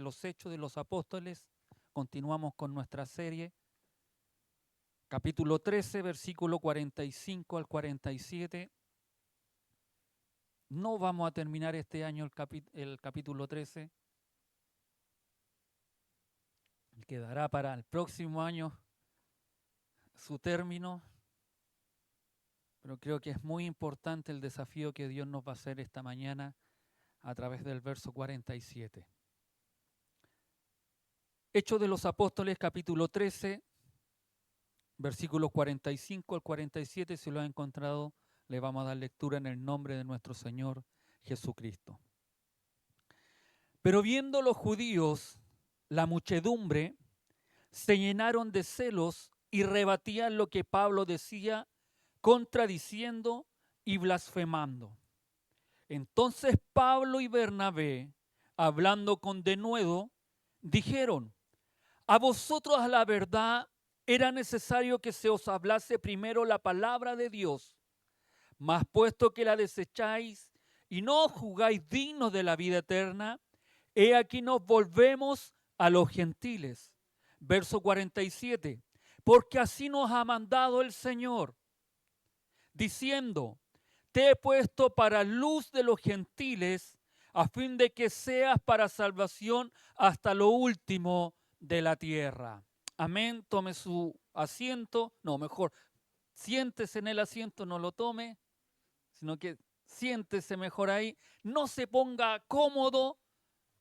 los Hechos de los Apóstoles. Continuamos con nuestra serie. Capítulo 13, versículo 45 al 47. No vamos a terminar este año el capítulo 13. Quedará para el próximo año su término. Pero creo que es muy importante el desafío que Dios nos va a hacer esta mañana a través del verso 47. Hechos de los Apóstoles, capítulo 13, versículos 45 al 47. Si lo ha encontrado, le vamos a dar lectura en el nombre de nuestro Señor Jesucristo. Pero viendo los judíos la muchedumbre, se llenaron de celos y rebatían lo que Pablo decía, contradiciendo y blasfemando. Entonces Pablo y Bernabé, hablando con denuedo, dijeron: a vosotros a la verdad era necesario que se os hablase primero la palabra de Dios, mas puesto que la desecháis y no os juzgáis dignos de la vida eterna, he aquí nos volvemos a los gentiles. Verso 47, porque así nos ha mandado el Señor, diciendo: te he puesto para luz de los gentiles, a fin de que seas para salvación hasta lo último de la tierra. Amén. Tome su asiento. No, mejor, siéntese en el asiento, no lo tome, sino que siéntese mejor ahí. No se ponga cómodo,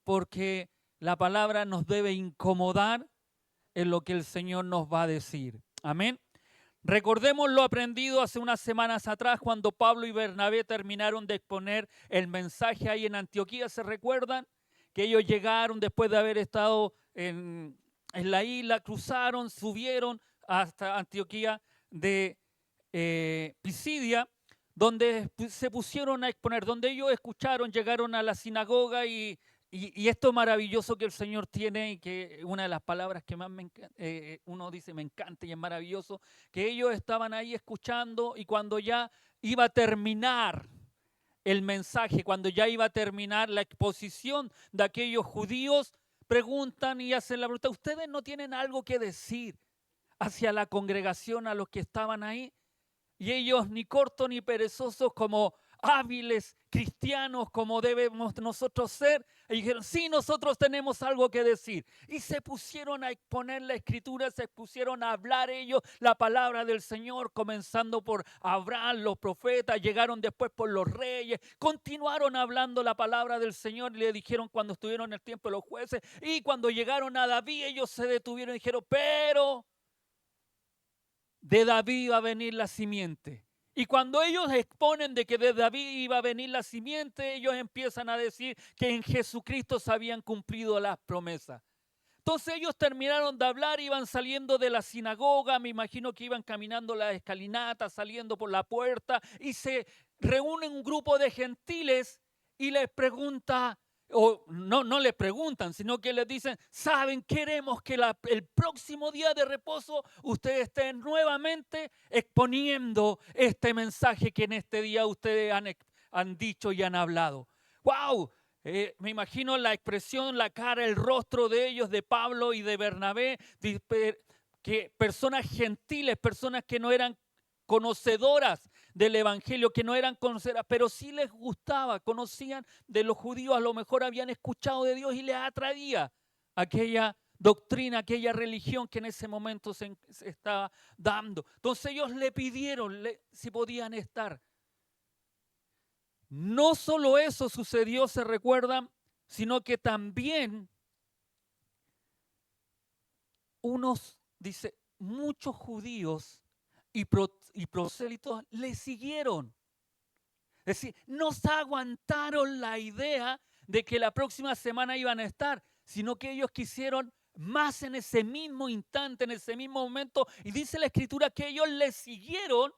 porque la palabra nos debe incomodar en lo que el Señor nos va a decir. Amén. Recordemos lo aprendido hace unas semanas atrás cuando Pablo y Bernabé terminaron de exponer el mensaje ahí en Antioquía. ¿Se recuerdan? Que ellos llegaron después de haber estado en la isla, cruzaron, subieron hasta Antioquía de Pisidia, donde se pusieron a exponer, donde ellos escucharon, llegaron a la sinagoga y esto maravilloso que el Señor tiene, y que una de las palabras que más uno dice me encanta y es maravilloso, que ellos estaban ahí escuchando, y cuando ya iba a terminar el mensaje, cuando ya iba a terminar la exposición de aquellos judíos, preguntan y hacen la pregunta: ¿ustedes no tienen algo que decir hacia la congregación, a los que estaban ahí? Y ellos, ni cortos ni perezosos, como hábiles cristianos como debemos nosotros ser, y dijeron: sí, nosotros tenemos algo que decir. Y se pusieron a exponer la Escritura, se pusieron a hablar ellos la palabra del Señor, comenzando por Abraham, los profetas, llegaron después por los reyes, continuaron hablando la palabra del Señor, y le dijeron cuando estuvieron en el tiempo de los jueces, y cuando llegaron a David, ellos se detuvieron y dijeron: pero de David iba a venir la simiente. Y cuando ellos exponen de que de David iba a venir la simiente, ellos empiezan a decir que en Jesucristo se habían cumplido las promesas. Entonces ellos terminaron de hablar, iban saliendo de la sinagoga, me imagino que iban caminando la escalinata, saliendo por la puerta, y se reúnen un grupo de gentiles y les pregunta, o no les preguntan, sino que les dicen: saben, queremos que el próximo día de reposo ustedes estén nuevamente exponiendo este mensaje que en este día ustedes han dicho y han hablado. ¡Wow! Me imagino la expresión, la cara, el rostro de ellos, de Pablo y de Bernabé, que personas gentiles, personas que no eran conocedoras del evangelio, que no eran conocedoras, pero sí les gustaba, conocían de los judíos, a lo mejor habían escuchado de Dios y les atraía aquella doctrina, aquella religión que en ese momento se estaba dando. Entonces ellos le pidieron si podían estar. No solo eso sucedió, se recuerdan, sino que también muchos judíos y prosélitos le siguieron. Es decir, no se aguantaron la idea de que la próxima semana iban a estar, sino que ellos quisieron más en ese mismo instante, en ese mismo momento. Y dice la Escritura que ellos le siguieron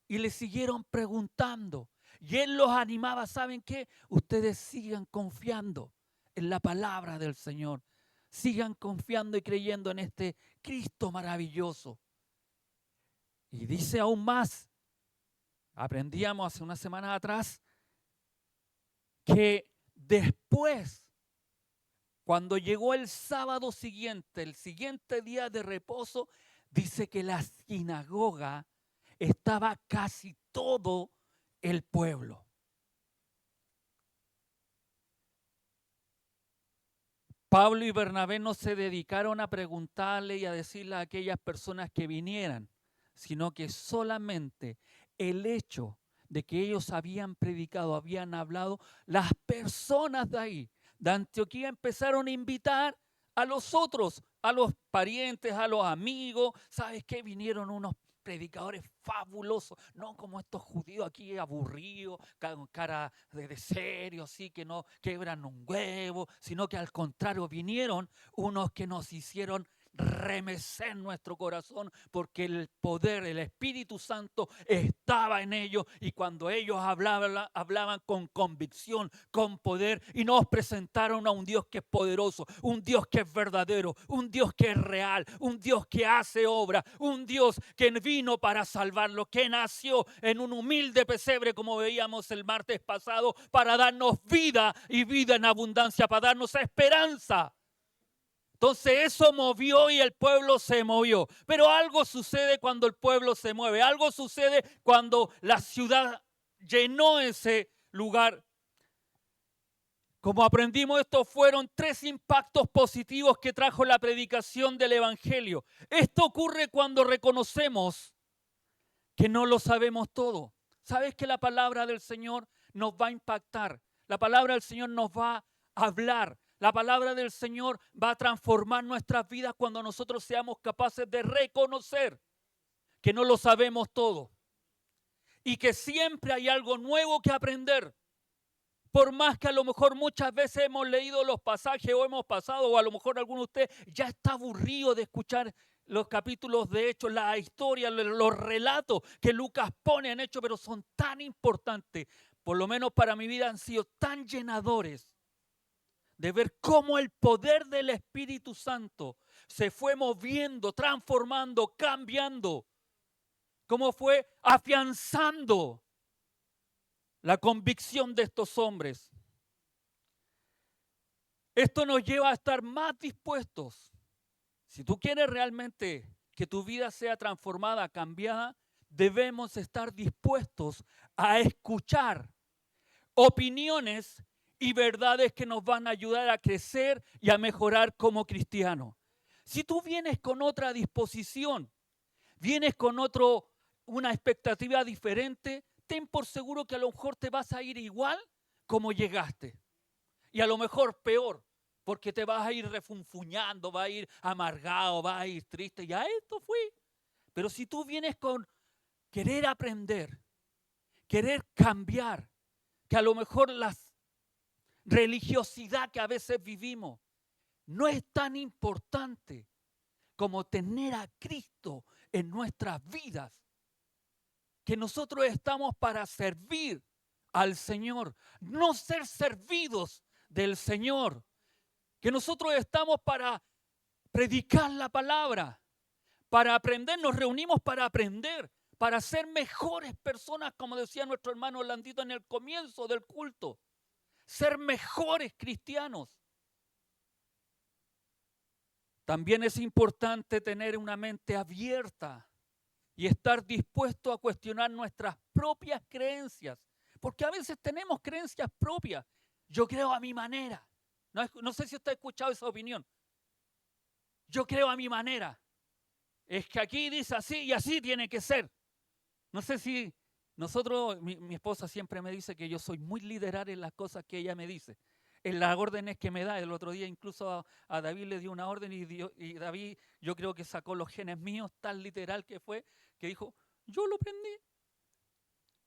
y le siguieron preguntando. Y él los animaba: ¿saben qué? Ustedes sigan confiando en la palabra del Señor. Sigan confiando y creyendo en este Cristo maravilloso. Y dice aún más, aprendíamos hace unas semanas atrás, que después Cuando llegó el sábado siguiente, el siguiente día de reposo, dice que la sinagoga estaba casi todo el pueblo. Pablo y Bernabé no se dedicaron a preguntarle y a decirle a aquellas personas que vinieran, sino que solamente el hecho de que ellos habían predicado, habían hablado, las personas de ahí, de Antioquía, empezaron a invitar a los otros, a los parientes, a los amigos. ¿Sabes qué? Vinieron unos predicadores fabulosos, no como estos judíos aquí aburridos, con cara de serio, así que no quebran un huevo, sino que al contrario vinieron unos que nos hicieron remecer nuestro corazón, porque el poder, el Espíritu Santo estaba en ellos, y cuando ellos hablaban con convicción, con poder, y nos presentaron a un Dios que es poderoso, un Dios que es verdadero, un Dios que es real, un Dios que hace obra, un Dios que vino para salvarlo, que nació en un humilde pesebre, como veíamos el martes pasado, para darnos vida y vida en abundancia, para darnos esperanza. Entonces eso movió y el pueblo se movió. Pero algo sucede cuando el pueblo se mueve. Algo sucede cuando la ciudad llenó ese lugar. Como aprendimos, estos fueron 3 impactos positivos que trajo la predicación del Evangelio. Esto ocurre cuando reconocemos que no lo sabemos todo. ¿Sabes que la palabra del Señor nos va a impactar? La palabra del Señor nos va a hablar. La palabra del Señor va a transformar nuestras vidas cuando nosotros seamos capaces de reconocer que no lo sabemos todo y que siempre hay algo nuevo que aprender. Por más que a lo mejor muchas veces hemos leído los pasajes o hemos pasado, o a lo mejor alguno de ustedes ya está aburrido de escuchar los capítulos de Hechos, la historia, los relatos que Lucas pone en Hechos, pero son tan importantes, por lo menos para mi vida han sido tan llenadores de ver cómo el poder del Espíritu Santo se fue moviendo, transformando, cambiando, cómo fue afianzando la convicción de estos hombres. Esto nos lleva a estar más dispuestos. Si tú quieres realmente que tu vida sea transformada, cambiada, debemos estar dispuestos a escuchar opiniones y verdades que nos van a ayudar a crecer y a mejorar como cristianos. Si tú vienes con otra disposición, vienes con una expectativa diferente, ten por seguro que a lo mejor te vas a ir igual como llegaste. Y a lo mejor peor, porque te vas a ir refunfuñando, vas a ir amargado, vas a ir triste. Ya esto fui. Pero si tú vienes con querer aprender, querer cambiar, que a lo mejor la religiosidad que a veces vivimos no es tan importante como tener a Cristo en nuestras vidas, que nosotros estamos para servir al Señor, no ser servidos del Señor, que nosotros estamos para predicar la palabra, para aprender, nos reunimos para aprender, para ser mejores personas, como decía nuestro hermano Orlandito en el comienzo del culto, ser mejores cristianos. También es importante tener una mente abierta y estar dispuesto a cuestionar nuestras propias creencias, porque a veces tenemos creencias propias. Yo creo a mi manera. No sé si usted ha escuchado esa opinión. Yo creo a mi manera. Es que aquí dice así y así tiene que ser. No sé si nosotros, mi esposa siempre me dice que yo soy muy literal en las cosas que ella me dice, en las órdenes que me da. El otro día incluso a David le dio una orden y David, yo creo que sacó los genes míos, tan literal que fue, que dijo, yo lo prendí.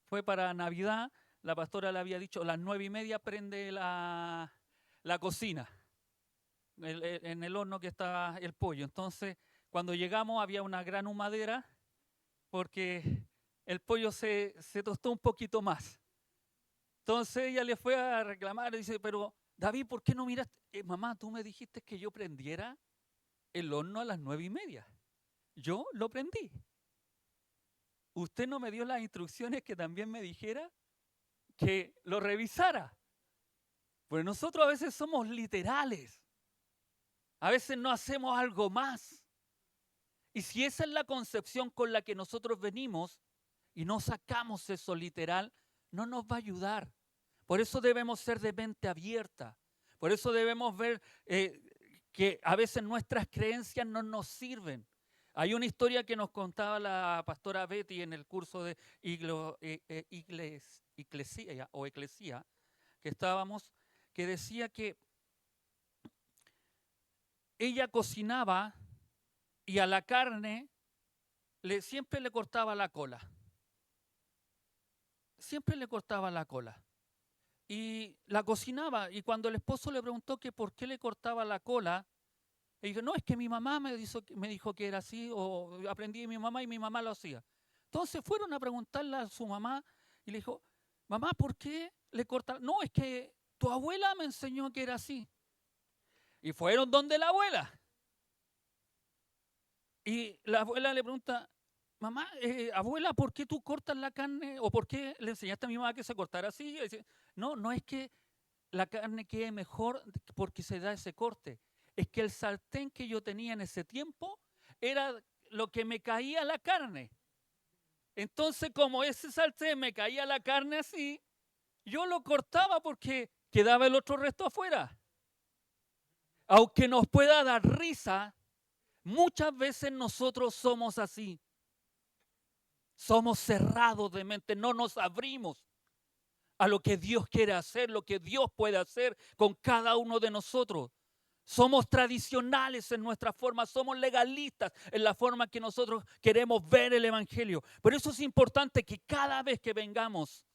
Fue para Navidad, la pastora le había dicho, a las 9:30 prende la cocina, en el horno que está el pollo. Entonces, cuando llegamos había una gran humadera porque el pollo se tostó un poquito más. Entonces ella le fue a reclamar y dice, pero David, ¿por qué no miraste? Mamá, tú me dijiste que yo prendiera el horno a las 9:30. Yo lo prendí. Usted no me dio las instrucciones que también me dijera que lo revisara. Pues nosotros a veces somos literales. A veces no hacemos algo más. Y si esa es la concepción con la que nosotros venimos y no sacamos eso literal, no nos va a ayudar. Por eso debemos ser de mente abierta. Por eso debemos ver que a veces nuestras creencias no nos sirven. Hay una historia que nos contaba la pastora Betty en el curso de Eclesía que estábamos, que decía que ella cocinaba y a la carne siempre le cortaba la cola. Siempre le cortaba la cola. Y la cocinaba. Y cuando el esposo le preguntó que por qué le cortaba la cola, le dijo, no, es que mi mamá me dijo que era así, o aprendí de mi mamá y mi mamá lo hacía. Entonces fueron a preguntarle a su mamá y le dijo, mamá, ¿por qué le corta? No, es que tu abuela me enseñó que era así. Y fueron donde la abuela. Y la abuela le pregunta, mamá, abuela, ¿por qué tú cortas la carne? ¿O por qué le enseñaste a mi mamá que se cortara así? Y dice, no, no es que la carne quede mejor porque se da ese corte. Es que el sartén que yo tenía en ese tiempo era lo que me caía la carne. Entonces, como ese sartén me caía la carne así, yo lo cortaba porque quedaba el otro resto afuera. Aunque nos pueda dar risa, muchas veces nosotros somos así. Somos cerrados de mente, no nos abrimos a lo que Dios quiere hacer, lo que Dios puede hacer con cada uno de nosotros. Somos tradicionales en nuestra forma, somos legalistas en la forma que nosotros queremos ver el Evangelio. Por eso es importante que cada vez que vengamos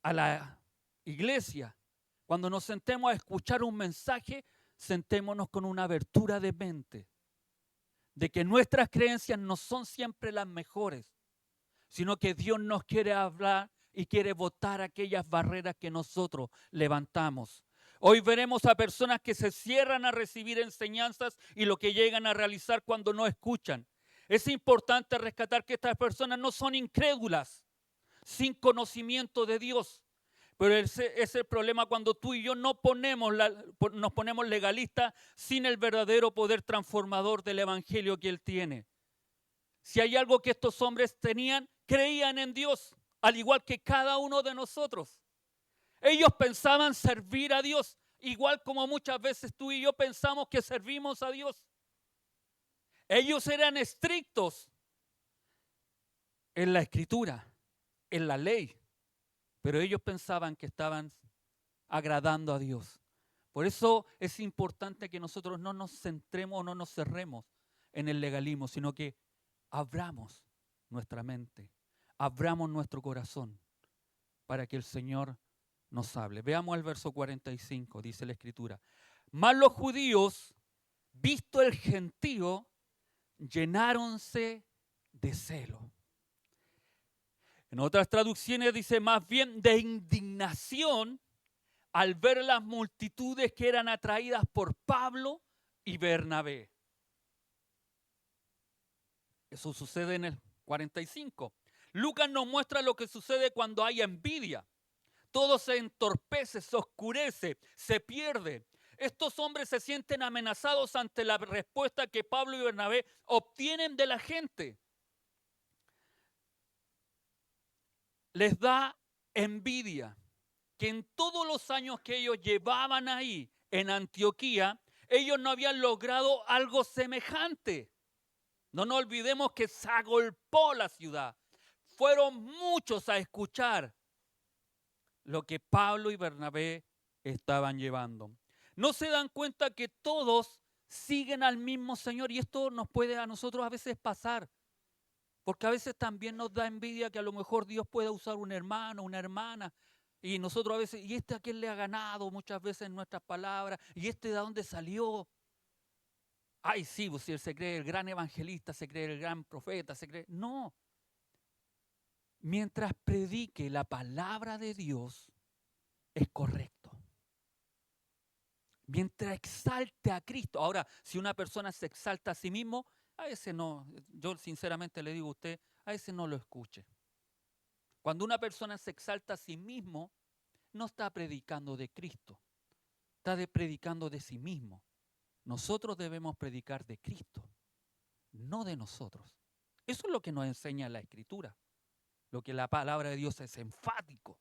a la iglesia, cuando nos sentemos a escuchar un mensaje, sentémonos con una abertura de mente, de que nuestras creencias no son siempre las mejores, sino que Dios nos quiere hablar y quiere botar aquellas barreras que nosotros levantamos. Hoy veremos a personas que se cierran a recibir enseñanzas y lo que llegan a realizar cuando no escuchan. Es importante rescatar que estas personas no son incrédulas, sin conocimiento de Dios. Pero ese es el problema cuando tú y yo nos ponemos legalistas sin el verdadero poder transformador del Evangelio que Él tiene. Si hay algo que estos hombres tenían, creían en Dios, al igual que cada uno de nosotros. Ellos pensaban servir a Dios, igual como muchas veces tú y yo pensamos que servimos a Dios. Ellos eran estrictos en la escritura, en la ley, pero ellos pensaban que estaban agradando a Dios. Por eso es importante que nosotros no nos centremos o no nos cerremos en el legalismo, sino que abramos nuestra mente, abramos nuestro corazón para que el Señor nos hable. Veamos el verso 45, dice la Escritura. Mas los judíos, visto el gentío, llenáronse de celo. En otras traducciones dice más bien de indignación al ver las multitudes que eran atraídas por Pablo y Bernabé. Eso sucede en el 45. Lucas nos muestra lo que sucede cuando hay envidia. Todo se entorpece, se oscurece, se pierde. Estos hombres se sienten amenazados ante la respuesta que Pablo y Bernabé obtienen de la gente. Les da envidia que en todos los años que ellos llevaban ahí en Antioquía, ellos no habían logrado algo semejante. No nos olvidemos que se agolpó la ciudad. Fueron muchos a escuchar lo que Pablo y Bernabé estaban llevando. No se dan cuenta que todos siguen al mismo Señor y esto nos puede a nosotros a veces pasar. Porque a veces también nos da envidia que a lo mejor Dios pueda usar un hermano, una hermana. Y nosotros a veces, ¿y este a quién le ha ganado? Muchas veces en nuestras palabras. ¿Y este de dónde salió? Ay, sí, pues si él se cree el gran evangelista, se cree el gran profeta, se cree... No. Mientras predique la palabra de Dios, es correcto. Mientras exalte a Cristo. Ahora, si una persona se exalta a sí mismo, a ese no, yo sinceramente le digo a usted, a ese no lo escuche. Cuando una persona se exalta a sí mismo, no está predicando de Cristo, está predicando de sí mismo. Nosotros debemos predicar de Cristo, no de nosotros. Eso es lo que nos enseña la Escritura. Lo que la palabra de Dios es enfático.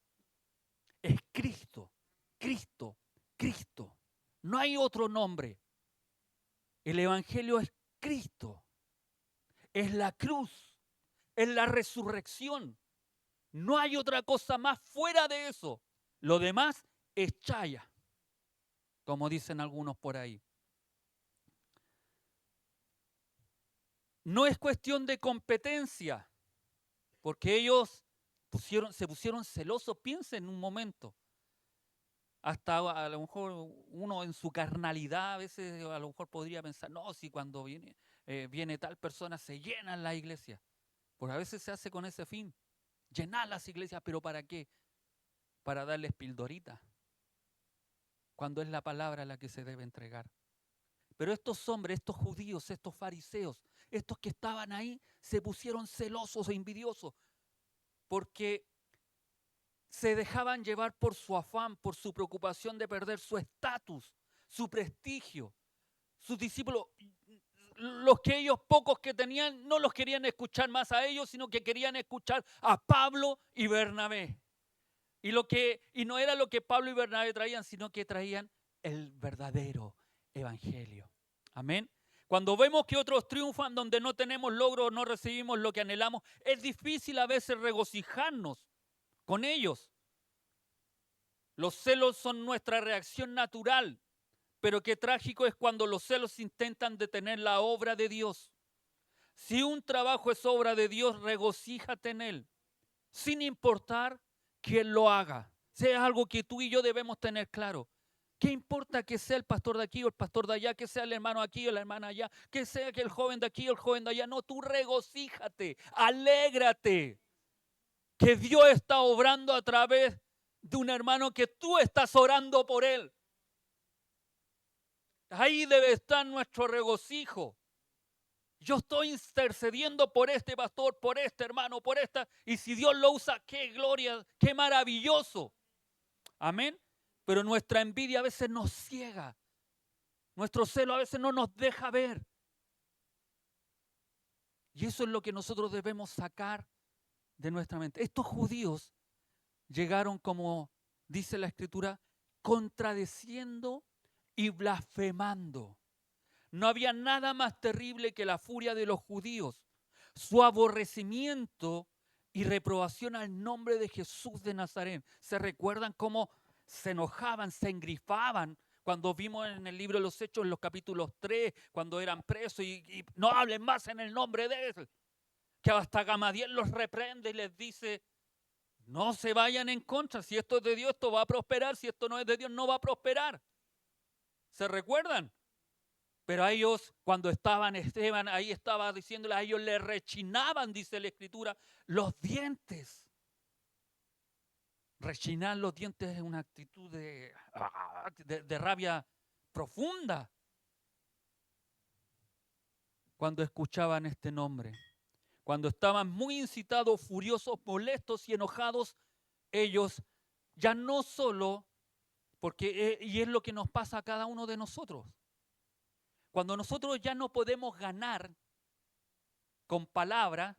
Es Cristo, Cristo, Cristo. No hay otro nombre. El Evangelio es Cristo. Es la cruz. Es la resurrección. No hay otra cosa más fuera de eso. Lo demás es chaya, como dicen algunos por ahí. No es cuestión de competencia, porque ellos se pusieron celosos. Piensen un momento. Hasta a lo mejor uno en su carnalidad a veces a lo mejor podría pensar, no, si cuando viene tal persona se llenan las iglesias. Porque a veces se hace con ese fin, llenar las iglesias, pero ¿para qué? Para darles pildoritas, cuando es la palabra la que se debe entregar. Pero estos hombres, estos judíos, estos fariseos, estos que estaban ahí, se pusieron celosos e envidiosos, porque se dejaban llevar por su afán, por su preocupación de perder su estatus, su prestigio. Sus discípulos, los que ellos pocos que tenían, no los querían escuchar más a ellos, sino que querían escuchar a Pablo y Bernabé. Y no era lo que Pablo y Bernabé traían, sino que traían el verdadero evangelio. Amén. Cuando vemos que otros triunfan donde no tenemos logro o no recibimos lo que anhelamos, es difícil a veces regocijarnos con ellos. Los celos son nuestra reacción natural, pero qué trágico es cuando los celos intentan detener la obra de Dios. Si un trabajo es obra de Dios, regocíjate en él, sin importar quién lo haga. Sea algo que tú y yo debemos tener claro. ¿Qué importa que sea el pastor de aquí o el pastor de allá, que sea el hermano aquí o la hermana allá, que sea que el joven de aquí o el joven de allá? No, tú regocíjate, alégrate, que Dios está obrando a través de un hermano que tú estás orando por él. Ahí debe estar nuestro regocijo. Yo estoy intercediendo por este pastor, por este hermano, por esta, y si Dios lo usa, qué gloria, qué maravilloso. Amén. Pero nuestra envidia a veces nos ciega. Nuestro celo a veces no nos deja ver. Y eso es lo que nosotros debemos sacar de nuestra mente. Estos judíos llegaron, como dice la Escritura, contradeciendo y blasfemando. No había nada más terrible que la furia de los judíos, su aborrecimiento y reprobación al nombre de Jesús de Nazaret. ¿Se recuerdan cómo se enojaban, se engrifaban? Cuando vimos en el libro de los Hechos, en los capítulos 3, cuando eran presos y no hablen más en el nombre de él. Que hasta Gamaliel los reprende y les dice, no se vayan en contra. Si esto es de Dios, esto va a prosperar. Si esto no es de Dios, no va a prosperar. ¿Se recuerdan? Pero a ellos, cuando estaban Esteban, ahí estaba diciéndole, a ellos les rechinaban, dice la Escritura, los dientes. Rechinar los dientes es una actitud de rabia profunda. Cuando escuchaban este nombre, cuando estaban muy incitados, furiosos, molestos y enojados, ellos ya no solo, y es lo que nos pasa a cada uno de nosotros. Cuando nosotros ya no podemos ganar con palabra,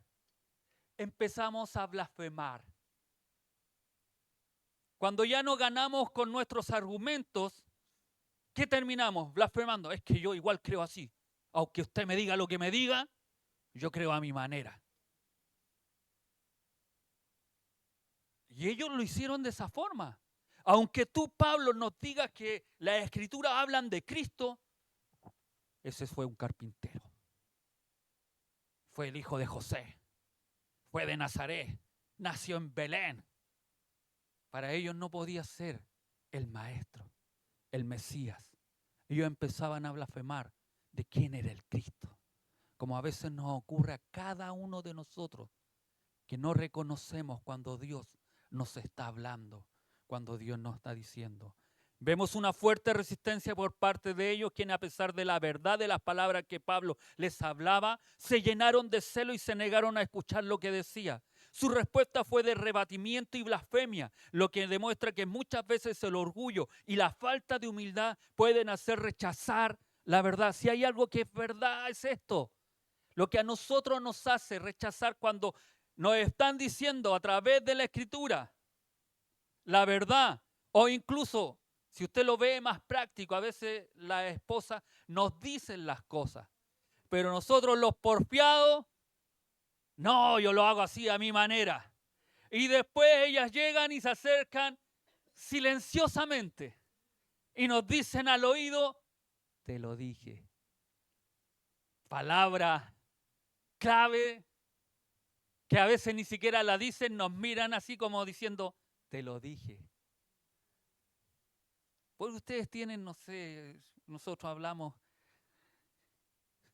empezamos a blasfemar. Cuando ya no ganamos con nuestros argumentos, ¿qué terminamos? Blasfemando. Es que yo igual creo así. Aunque usted me diga lo que me diga, yo creo a mi manera. Y ellos lo hicieron de esa forma. Aunque tú, Pablo, nos digas que las Escrituras hablan de Cristo, ese fue un carpintero. Fue el hijo de José. Fue de Nazaret. Nació en Belén. Para ellos no podía ser el maestro, el Mesías. Ellos empezaban a blasfemar de quién era el Cristo. Como a veces nos ocurre a cada uno de nosotros, que no reconocemos cuando Dios nos está hablando, cuando Dios nos está diciendo. Vemos una fuerte resistencia por parte de ellos, quienes a pesar de la verdad de las palabras que Pablo les hablaba, se llenaron de celo y se negaron a escuchar lo que decía. Su respuesta fue de rebatimiento y blasfemia, lo que demuestra que muchas veces el orgullo y la falta de humildad pueden hacer rechazar La verdad, si hay algo que es verdad, es esto. Lo que a nosotros nos hace rechazar cuando nos están diciendo a través de la Escritura la verdad, o incluso, si usted lo ve más práctico, a veces las esposas nos dicen las cosas, pero nosotros los porfiados, no, yo lo hago así a mi manera. Y después ellas llegan y se acercan silenciosamente y nos dicen al oído, te lo dije. Palabra clave que a veces ni siquiera la dicen, nos miran así como diciendo, te lo dije. Porque ustedes tienen, no sé, nosotros hablamos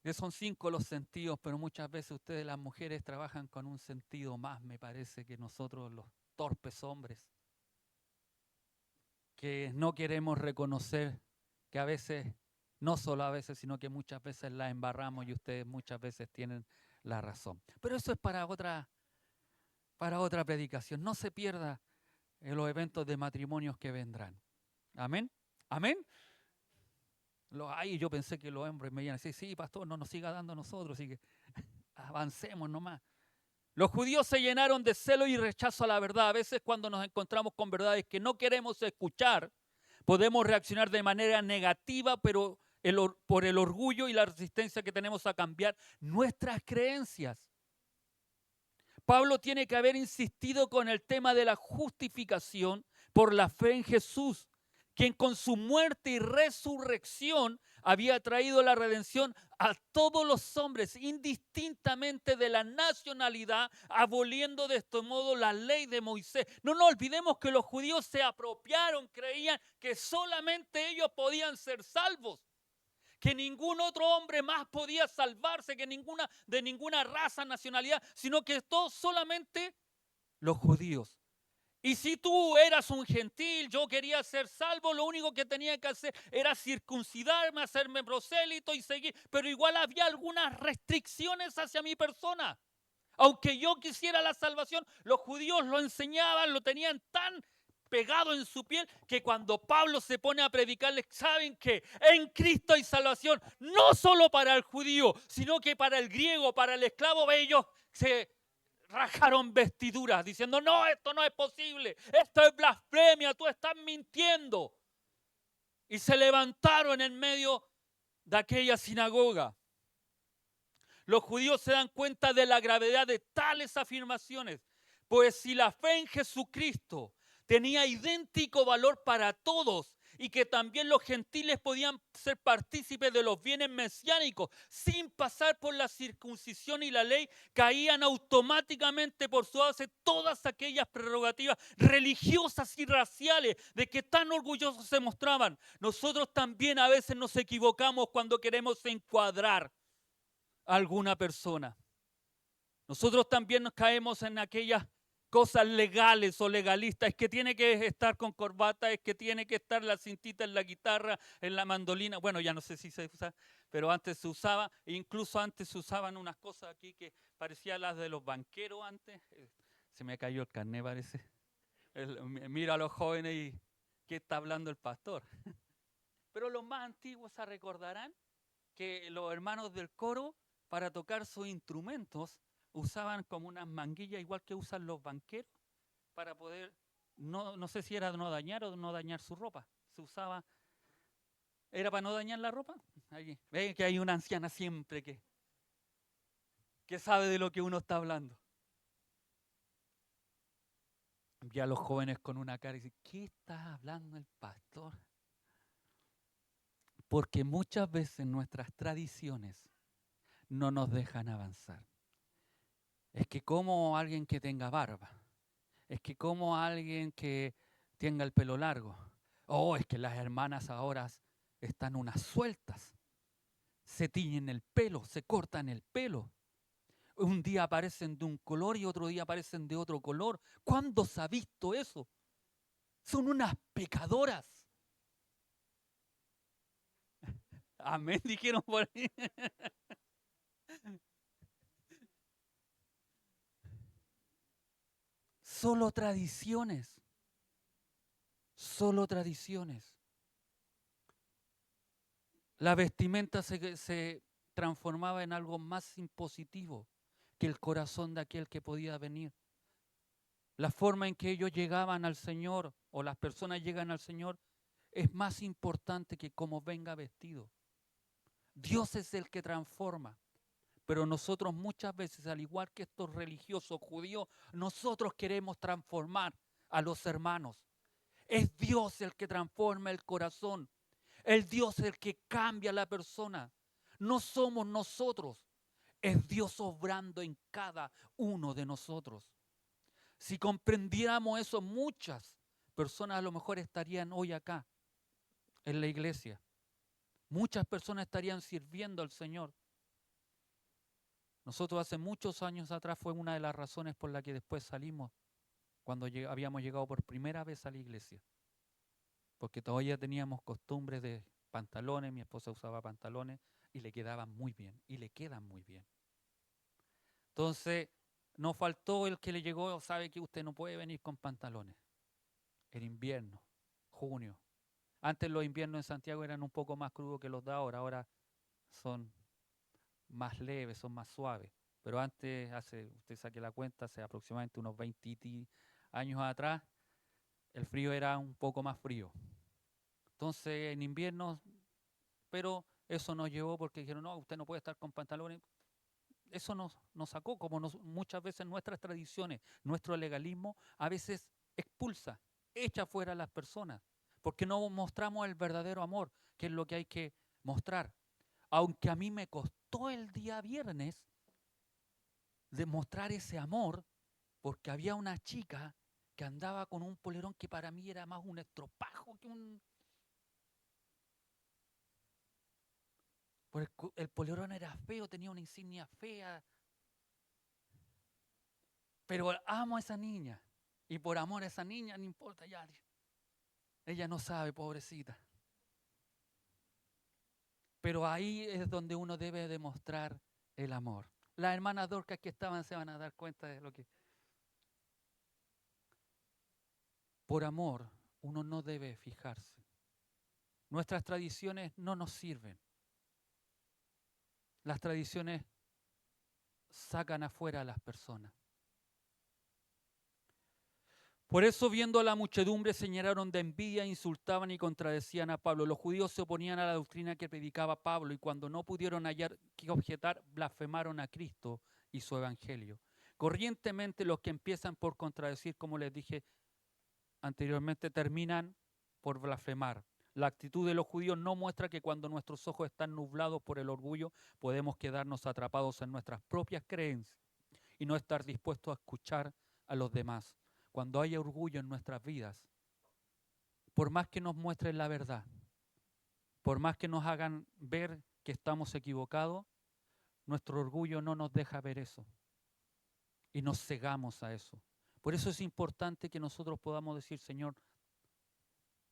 que son 5 los sentidos, pero muchas veces ustedes las mujeres trabajan con un sentido más, me parece, que nosotros los torpes hombres, que no queremos reconocer que a veces, no solo a veces, sino que muchas veces la embarramos y ustedes muchas veces tienen la razón. Pero eso es para otra predicación. No se pierda en los eventos de matrimonios que vendrán. Amén. Amén. Ay, yo pensé que los hombres me iban a decir, sí, pastor, no nos siga dando a nosotros, así que avancemos nomás. Los judíos se llenaron de celo y rechazo a la verdad. A veces cuando nos encontramos con verdades que no queremos escuchar, podemos reaccionar de manera negativa, pero por el orgullo y la resistencia que tenemos a cambiar nuestras creencias. Pablo tiene que haber insistido con el tema de la justificación por la fe en Jesús, quien con su muerte y resurrección había traído la redención a todos los hombres, indistintamente de la nacionalidad, aboliendo de este modo la ley de Moisés. No nos olvidemos que los judíos se apropiaron, creían que solamente ellos podían ser salvos, que ningún otro hombre más podía salvarse, que de ninguna raza, nacionalidad, sino que todos solamente los judíos. Y si tú eras un gentil, yo quería ser salvo, lo único que tenía que hacer era circuncidarme, hacerme prosélito y seguir. Pero igual había algunas restricciones hacia mi persona. Aunque yo quisiera la salvación, los judíos lo enseñaban, lo tenían tan pegado en su piel que cuando Pablo se pone a predicarles, saben que en Cristo hay salvación, no solo para el judío, sino que para el griego, para el esclavo. Ellos se rajaron vestiduras diciendo, no, esto no es posible, esto es blasfemia, tú estás mintiendo. Y se levantaron en medio de aquella sinagoga. Los judíos se dan cuenta de la gravedad de tales afirmaciones, pues si la fe en Jesucristo tenía idéntico valor para todos y que también los gentiles podían ser partícipes de los bienes mesiánicos sin pasar por la circuncisión y la ley, caían automáticamente por su base todas aquellas prerrogativas religiosas y raciales de que tan orgullosos se mostraban. Nosotros también a veces nos equivocamos cuando queremos encuadrar a alguna persona. Nosotros también nos caemos en aquellas cosas legales o legalistas, es que tiene que estar con corbata, es que tiene que estar la cintita en la guitarra, en la mandolina. Bueno, ya no sé si se usa, pero antes se usaba, e incluso antes se usaban unas cosas aquí que parecían las de los banqueros antes. Se me cayó el carné, parece. Mira a los jóvenes y ¿qué está hablando el pastor? Pero los más antiguos se recordarán que los hermanos del coro, para tocar sus instrumentos, usaban como unas manguillas igual que usan los banqueros para poder, no sé si era no dañar o no dañar su ropa. Se usaba, ¿era para no dañar la ropa? Allí. Ven que hay una anciana siempre que sabe de lo que uno está hablando. Y a los jóvenes con una cara y dicen, ¿qué está hablando el pastor? Porque muchas veces nuestras tradiciones no nos dejan avanzar. Es que como alguien que tenga barba, es que como alguien que tenga el pelo largo, es que las hermanas ahora están unas sueltas, se tiñen el pelo, se cortan el pelo. Un día aparecen de un color y otro día aparecen de otro color. ¿Cuándo se ha visto eso? Son unas pecadoras. Amén, dijeron por ahí. Solo tradiciones. Solo tradiciones. La vestimenta se transformaba en algo más impositivo que el corazón de aquel que podía venir. La forma en que ellos llegaban al Señor o las personas llegan al Señor es más importante que cómo venga vestido. Dios es el que transforma. Pero nosotros muchas veces, al igual que estos religiosos judíos, nosotros queremos transformar a los hermanos. Es Dios el que transforma el corazón. Es Dios el que cambia a la persona. No somos nosotros. Es Dios obrando en cada uno de nosotros. Si comprendiéramos eso, muchas personas a lo mejor estarían hoy acá, en la iglesia. Muchas personas estarían sirviendo al Señor. Nosotros hace muchos años atrás fue una de las razones por la que después salimos, cuando habíamos llegado por primera vez a la iglesia. Porque todavía teníamos costumbres de pantalones, mi esposa usaba pantalones y le quedaban muy bien, y le quedan muy bien. Entonces, no faltó el que le llegó, sabe que usted no puede venir con pantalones. En invierno, junio. Antes los inviernos en Santiago eran un poco más crudos que los de ahora, ahora son más leves, son más suaves. Pero antes, usted saque la cuenta, hace aproximadamente unos 20 años atrás, el frío era un poco más frío. Entonces, en invierno, pero eso nos llevó porque dijeron, no, usted no puede estar con pantalones. Eso nos sacó, como muchas veces nuestras tradiciones, nuestro legalismo, a veces expulsa, echa fuera a las personas, porque no mostramos el verdadero amor, que es lo que hay que mostrar. Aunque a mí me costó el día viernes demostrar ese amor, porque había una chica que andaba con un polerón que para mí era más un estropajo que un... Porque el polerón era feo, tenía una insignia fea, pero amo a esa niña. Y por amor a esa niña, no importa ya. Ella no sabe, pobrecita. Pero ahí es donde uno debe demostrar el amor. Las hermanas Dorcas que estaban se van a dar cuenta de lo que... Por amor, uno no debe fijarse. Nuestras tradiciones no nos sirven. Las tradiciones sacan afuera a las personas. Por eso, viendo a la muchedumbre, se llenaron de envidia, insultaban y contradecían a Pablo. Los judíos se oponían a la doctrina que predicaba Pablo y cuando no pudieron hallar qué objetar, blasfemaron a Cristo y su evangelio. Corrientemente los que empiezan por contradecir, como les dije anteriormente, terminan por blasfemar. La actitud de los judíos no muestra que cuando nuestros ojos están nublados por el orgullo, podemos quedarnos atrapados en nuestras propias creencias y no estar dispuestos a escuchar a los demás. Cuando haya orgullo en nuestras vidas, por más que nos muestren la verdad, por más que nos hagan ver que estamos equivocados, nuestro orgullo no nos deja ver eso y nos cegamos a eso. Por eso es importante que nosotros podamos decir, Señor,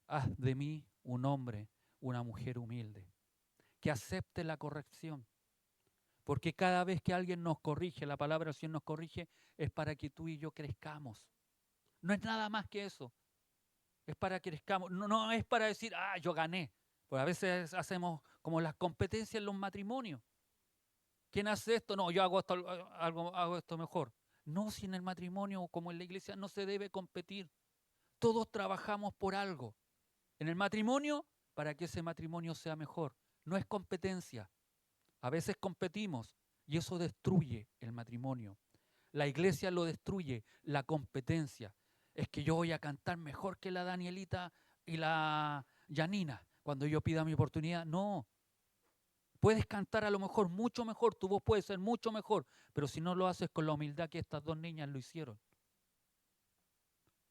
haz de mí un hombre, una mujer humilde, que acepte la corrección. Porque cada vez que alguien nos corrige, la palabra del Señor nos corrige, es para que tú y yo crezcamos. No es nada más que eso. Es para que crezcamos. No es para decir, yo gané. Pues a veces hacemos como las competencias en los matrimonios. ¿Quién hace esto? No, yo hago esto mejor. No, si en el matrimonio como en la iglesia no se debe competir. Todos trabajamos por algo. En el matrimonio, para que ese matrimonio sea mejor. No es competencia. A veces competimos y eso destruye el matrimonio. La iglesia lo destruye, la competencia. Es que yo voy a cantar mejor que la Danielita y la Yanina cuando yo pida mi oportunidad. No. Puedes cantar a lo mejor mucho mejor, tu voz puede ser mucho mejor, pero si no lo haces con la humildad que estas dos niñas lo hicieron,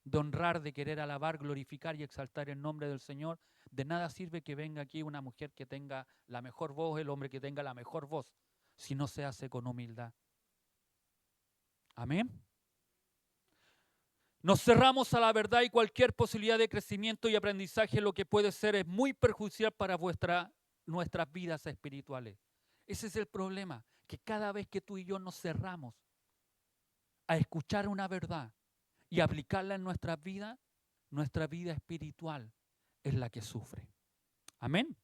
de honrar, de querer alabar, glorificar y exaltar el nombre del Señor, de nada sirve que venga aquí una mujer que tenga la mejor voz, el hombre que tenga la mejor voz, si no se hace con humildad. Amén. Nos cerramos a la verdad y cualquier posibilidad de crecimiento y aprendizaje lo que puede ser es muy perjudicial para nuestras vidas espirituales. Ese es el problema, que cada vez que tú y yo nos cerramos a escuchar una verdad y aplicarla en nuestra vida espiritual es la que sufre. Amén.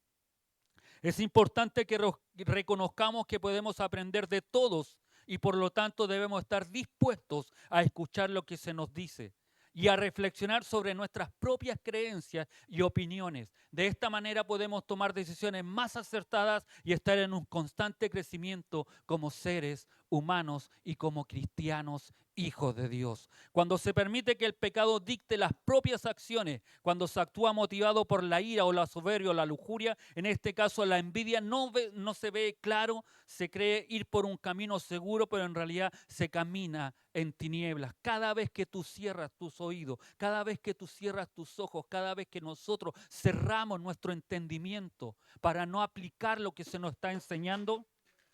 Es importante que reconozcamos que podemos aprender de todos y por lo tanto debemos estar dispuestos a escuchar lo que se nos dice y a reflexionar sobre nuestras propias creencias y opiniones. De esta manera podemos tomar decisiones más acertadas y estar en un constante crecimiento como seres humanos y como cristianos hijos de Dios. Cuando se permite que el pecado dicte las propias acciones, cuando se actúa motivado por la ira o la soberbia o la lujuria, en este caso la envidia no se ve claro, se cree ir por un camino seguro, pero en realidad se camina en tinieblas. Cada vez que tú cierras tus oídos, cada vez que tú cierras tus ojos, cada vez que nosotros cerramos nuestro entendimiento para no aplicar lo que se nos está enseñando,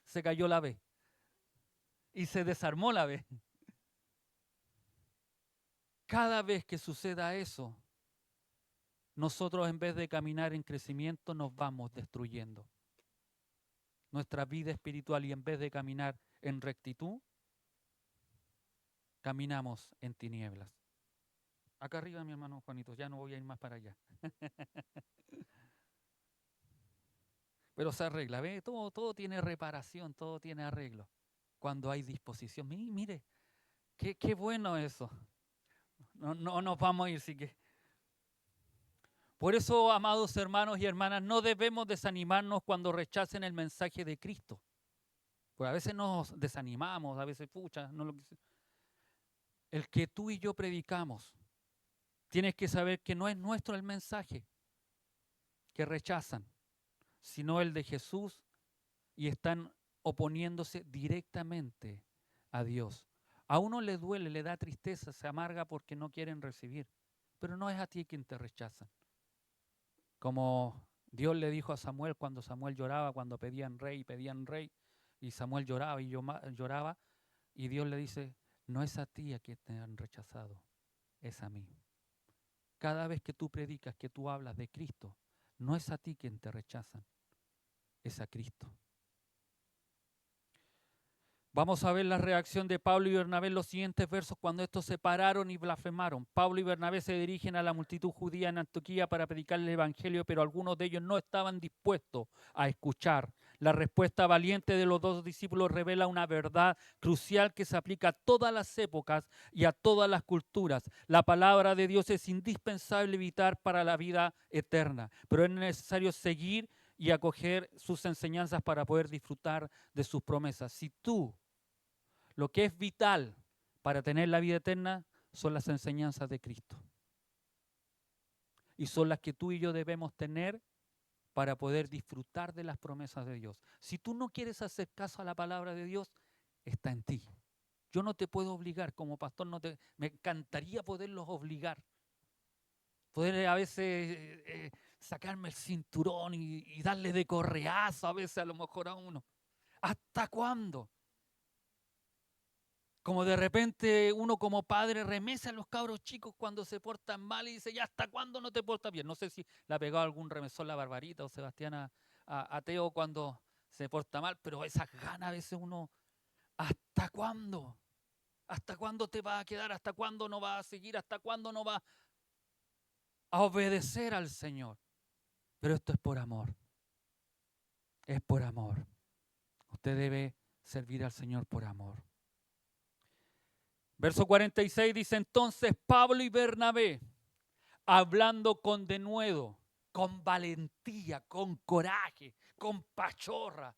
se cayó la ve y se desarmó la ve. Cada vez que suceda eso, nosotros en vez de caminar en crecimiento nos vamos destruyendo. Nuestra vida espiritual, y en vez de caminar en rectitud, caminamos en tinieblas. Acá arriba, mi hermano Juanito, ya no voy a ir más para allá. Pero se arregla, ¿ve? Todo tiene reparación, todo tiene arreglo. Cuando hay disposición. Mire, qué bueno eso. No nos vamos a ir, sí que. Por eso, amados hermanos y hermanas, no debemos desanimarnos cuando rechacen el mensaje de Cristo. Pues a veces nos desanimamos, a veces, pucha, no lo quise. El que tú y yo predicamos, tienes que saber que no es nuestro el mensaje que rechazan, sino el de Jesús, y están oponiéndose directamente a Dios. A uno le duele, le da tristeza, se amarga porque no quieren recibir, pero no es a ti quien te rechazan. Como Dios le dijo a Samuel cuando Samuel lloraba, cuando pedían rey, y Samuel lloraba y lloraba, y Dios le dice, no es a ti a quien te han rechazado, es a mí. Cada vez que tú predicas, que tú hablas de Cristo, no es a ti quien te rechazan, es a Cristo. Vamos a ver la reacción de Pablo y Bernabé en los siguientes versos cuando estos se pararon y blasfemaron. Pablo y Bernabé se dirigen a la multitud judía en Antioquía para predicar el evangelio, pero algunos de ellos no estaban dispuestos a escuchar. La respuesta valiente de los dos discípulos revela una verdad crucial que se aplica a todas las épocas y a todas las culturas. La palabra de Dios es indispensable y vital para la vida eterna, pero es necesario seguir y acoger sus enseñanzas para poder disfrutar de sus promesas. Si tú lo que es vital para tener la vida eterna son las enseñanzas de Cristo. Y son las que tú y yo debemos tener para poder disfrutar de las promesas de Dios. Si tú no quieres hacer caso a la palabra de Dios, está en ti. Yo no te puedo obligar, como pastor me encantaría poderlos obligar. Poder a veces sacarme el cinturón y darle de correazo a veces a lo mejor a uno. ¿Hasta cuándo? Como de repente uno como padre remesa a los cabros chicos cuando se portan mal y dice, ¿ya hasta cuándo no te portas bien? No sé si le ha pegado algún remesón la Barbarita o Sebastián a Teo cuando se porta mal, pero esas ganas a veces uno, ¿hasta cuándo? ¿Hasta cuándo te vas a quedar? ¿Hasta cuándo no vas a seguir? ¿Hasta cuándo no vas a obedecer al Señor? Pero esto es por amor. Es por amor. Usted debe servir al Señor por amor. Verso 46 dice, entonces Pablo y Bernabé, hablando con denuedo, con valentía, con coraje, con pachorra,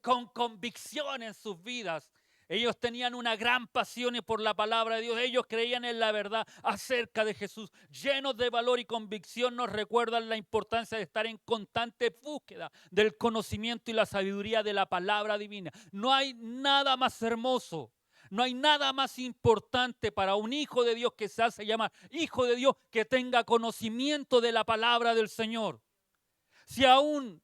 con convicción en sus vidas. Ellos tenían una gran pasión por la palabra de Dios. Ellos creían en la verdad acerca de Jesús. Llenos de valor y convicción nos recuerdan la importancia de estar en constante búsqueda del conocimiento y la sabiduría de la palabra divina. No hay nada más hermoso. No hay nada más importante para un hijo de Dios que se hace llamar hijo de Dios que tenga conocimiento de la palabra del Señor. Si aún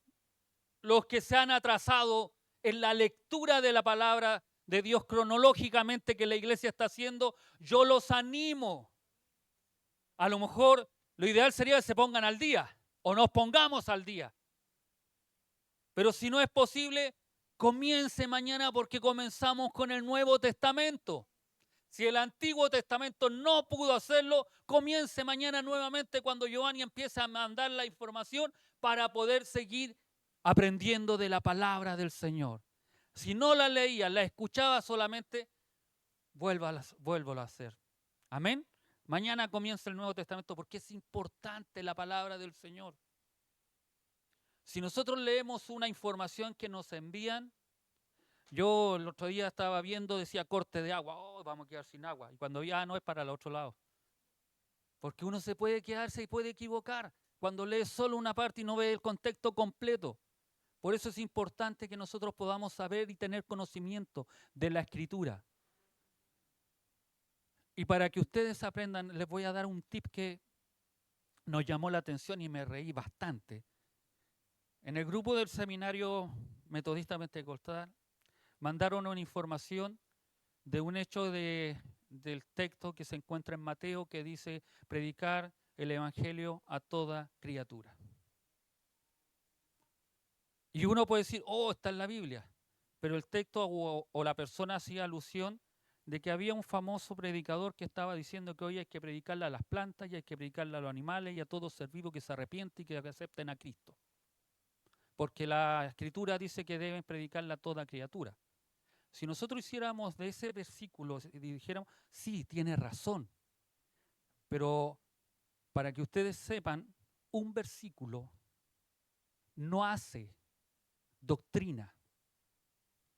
los que se han atrasado en la lectura de la palabra de Dios cronológicamente que la iglesia está haciendo, yo los animo. A lo mejor lo ideal sería que se pongan al día o nos pongamos al día. Pero si no es posible, comience mañana porque comenzamos con el Nuevo Testamento. Si el Antiguo Testamento no pudo hacerlo, comience mañana nuevamente cuando Giovanni empiece a mandar la información para poder seguir aprendiendo de la palabra del Señor. Si no la leía, la escuchaba solamente, vuélvalo a hacer. Amén. Mañana comienza el Nuevo Testamento porque es importante la palabra del Señor. Si nosotros leemos una información que nos envían, yo el otro día estaba viendo, decía corte de agua, oh, vamos a quedar sin agua. Y cuando vi, no es para el otro lado. Porque uno se puede quedarse y puede equivocar cuando lee solo una parte y no ve el contexto completo. Por eso es importante que nosotros podamos saber y tener conocimiento de la Escritura. Y para que ustedes aprendan, les voy a dar un tip que nos llamó la atención y me reí bastante. En el grupo del seminario metodista pentecostal mandaron una información de un hecho del texto que se encuentra en Mateo que dice predicar el evangelio a toda criatura. Y uno puede decir, está en la Biblia, pero el texto o la persona hacía alusión de que había un famoso predicador que estaba diciendo que hoy hay que predicarle a las plantas y hay que predicarle a los animales y a todo ser vivo que se arrepiente y que acepten a Cristo. Porque la Escritura dice que deben predicarle a toda criatura. Si nosotros hiciéramos de ese versículo y dijéramos, sí, tiene razón, pero para que ustedes sepan, un versículo no hace doctrina.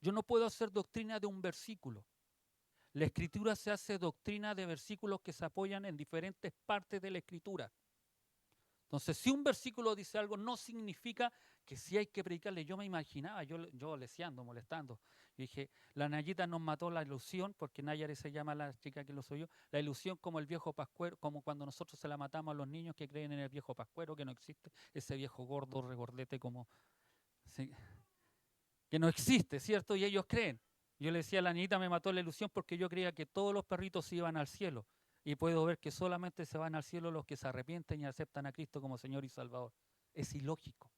Yo no puedo hacer doctrina de un versículo. La Escritura se hace doctrina de versículos que se apoyan en diferentes partes de la Escritura. Entonces, si un versículo dice algo, no significa que sí hay que predicarle. Yo me imaginaba, yo leseando, molestando. Y dije, la Nayita nos mató la ilusión, porque Nayare se llama la chica que lo soy yo, la ilusión como el viejo pascuero, como cuando nosotros se la matamos a los niños que creen en el viejo pascuero, que no existe, ese viejo gordo, regordete como... Sí, que no existe, ¿cierto? Y ellos creen. Yo le decía a la niñita, me mató la ilusión porque yo creía que todos los perritos se iban al cielo. Y puedo ver que solamente se van al cielo los que se arrepienten y aceptan a Cristo como Señor y Salvador. Es ilógico.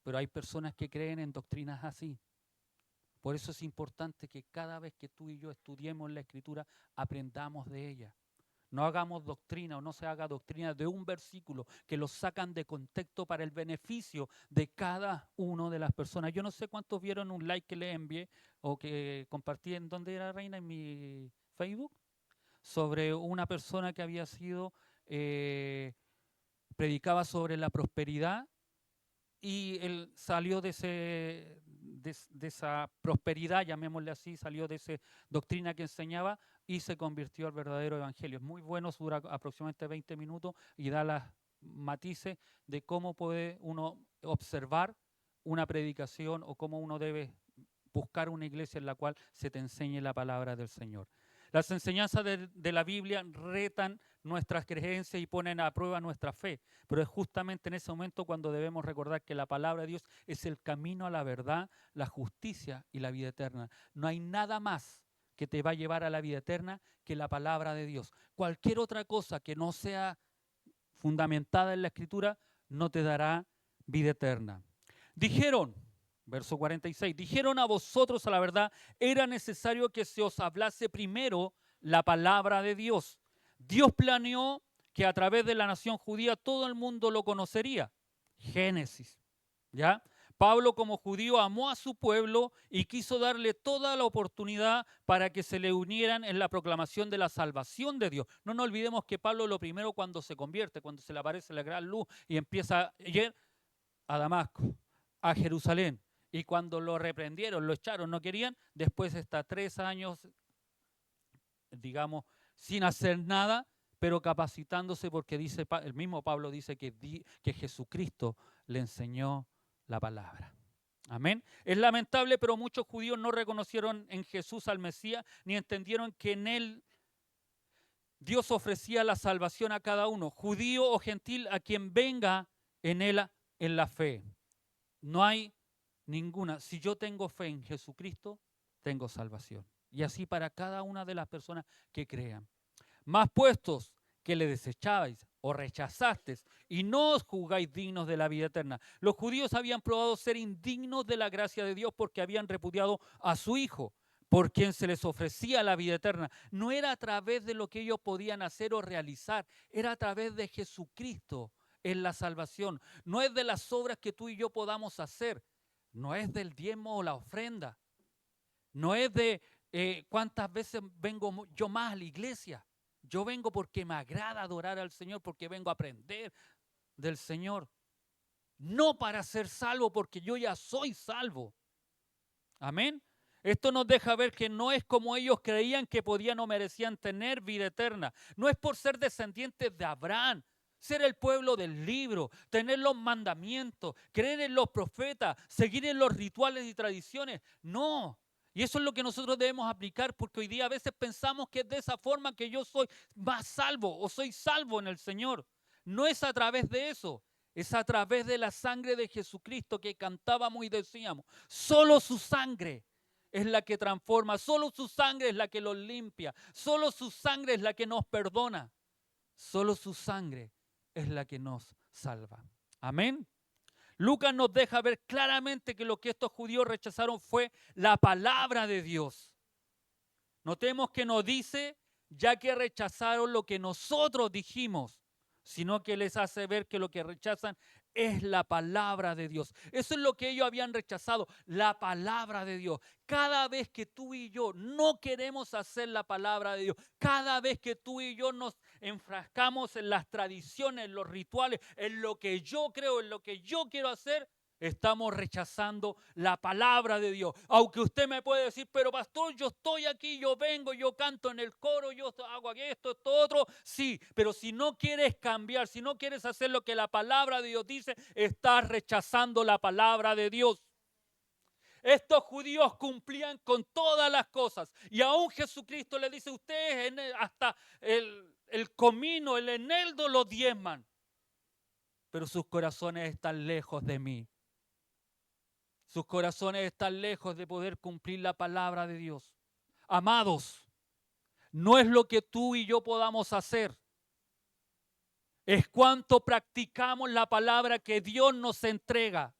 Pero hay personas que creen en doctrinas así. Por eso es importante que cada vez que tú y yo estudiemos la Escritura, aprendamos de ella. No hagamos doctrina o no se haga doctrina de un versículo que lo sacan de contexto para el beneficio de cada una de las personas. Yo no sé cuántos vieron un like que le envié o que compartí en donde era Reina en mi Facebook sobre una persona que había sido, predicaba sobre la prosperidad y él salió de esa prosperidad, llamémosle así, salió de esa doctrina que enseñaba y se convirtió al verdadero evangelio. Es muy bueno, dura aproximadamente 20 minutos y da las matices de cómo puede uno observar una predicación o cómo uno debe buscar una iglesia en la cual se te enseñe la palabra del Señor. Las enseñanzas de la Biblia retan nuestras creencias y ponen a prueba nuestra fe, pero es justamente en ese momento cuando debemos recordar que la palabra de Dios es el camino a la verdad, la justicia y la vida eterna. No hay nada más que te va a llevar a la vida eterna que la palabra de Dios. Cualquier otra cosa que no sea fundamentada en la Escritura no te dará vida eterna. Dijeron, verso 46, dijeron a vosotros a la verdad, era necesario que se os hablase primero la palabra de Dios. Dios planeó que a través de la nación judía todo el mundo lo conocería. Génesis, ¿ya? Pablo como judío amó a su pueblo y quiso darle toda la oportunidad para que se le unieran en la proclamación de la salvación de Dios. No nos olvidemos que Pablo lo primero cuando se convierte, cuando se le aparece la gran luz y empieza a ir a Damasco, a Jerusalén. Y cuando lo reprendieron, lo echaron, no querían, después está 3 años, digamos, sin hacer nada, pero capacitándose porque dice, el mismo Pablo dice que Jesucristo le enseñó la palabra. Amén. Es lamentable, pero muchos judíos no reconocieron en Jesús al Mesías, ni entendieron que en él Dios ofrecía la salvación a cada uno, judío o gentil, a quien venga en él en la fe. No hay ninguna. Si yo tengo fe en Jesucristo, tengo salvación. Y así para cada una de las personas que crean. Más puestos que le desechabais o rechazasteis y no os juzgáis dignos de la vida eterna. Los judíos habían probado ser indignos de la gracia de Dios porque habían repudiado a su Hijo, por quien se les ofrecía la vida eterna. No era a través de lo que ellos podían hacer o realizar, era a través de Jesucristo, es la salvación. No es de las obras que tú y yo podamos hacer. No es del diezmo o la ofrenda. No es de cuántas veces vengo yo más a la iglesia. Yo vengo porque me agrada adorar al Señor, porque vengo a aprender del Señor. No para ser salvo, porque yo ya soy salvo. Amén. Esto nos deja ver que no es como ellos creían que podían o merecían tener vida eterna. No es por ser descendientes de Abraham, ser el pueblo del libro, tener los mandamientos, creer en los profetas, seguir en los rituales y tradiciones. No. Y eso es lo que nosotros debemos aplicar, porque hoy día a veces pensamos que es de esa forma que yo soy más salvo o soy salvo en el Señor. No es a través de eso. Es a través de la sangre de Jesucristo que cantábamos y decíamos. Solo su sangre es la que transforma, solo su sangre es la que los limpia, solo su sangre es la que nos perdona, solo su sangre es la que nos salva. Amén. Lucas nos deja ver claramente que lo que estos judíos rechazaron fue la palabra de Dios. Notemos que nos dice, ya que rechazaron lo que nosotros dijimos, sino que les hace ver que lo que rechazan es la palabra de Dios. Eso es lo que ellos habían rechazado, la palabra de Dios. Cada vez que tú y yo no queremos hacer la palabra de Dios, cada vez que tú y yo nos enfrascamos en las tradiciones, en los rituales, en lo que yo creo, en lo que yo quiero hacer, estamos rechazando la palabra de Dios. Aunque usted me puede decir, pero pastor, yo estoy aquí, yo vengo, yo canto en el coro, yo hago esto otro. Sí, pero si no quieres cambiar, si no quieres hacer lo que la palabra de Dios dice, estás rechazando la palabra de Dios. Estos judíos cumplían con todas las cosas. Y aún Jesucristo le dice, ustedes hasta el comino, el eneldo lo diezman. Pero sus corazones están lejos de mí. Sus corazones están lejos de poder cumplir la palabra de Dios. Amados, no es lo que tú y yo podamos hacer. Es cuánto practicamos la palabra que Dios nos entrega,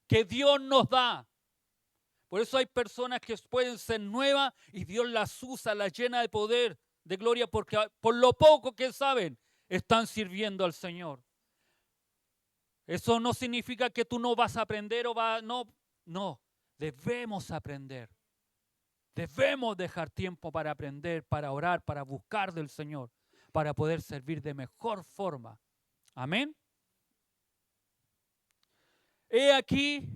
que Dios nos da. Por eso hay personas que pueden ser nuevas y Dios las usa, las llena de poder, de gloria, porque por lo poco que saben, están sirviendo al Señor. Eso no significa que tú no vas a aprender o no, debemos aprender. Debemos dejar tiempo para aprender, para orar, para buscar del Señor, para poder servir de mejor forma. Amén. He aquí,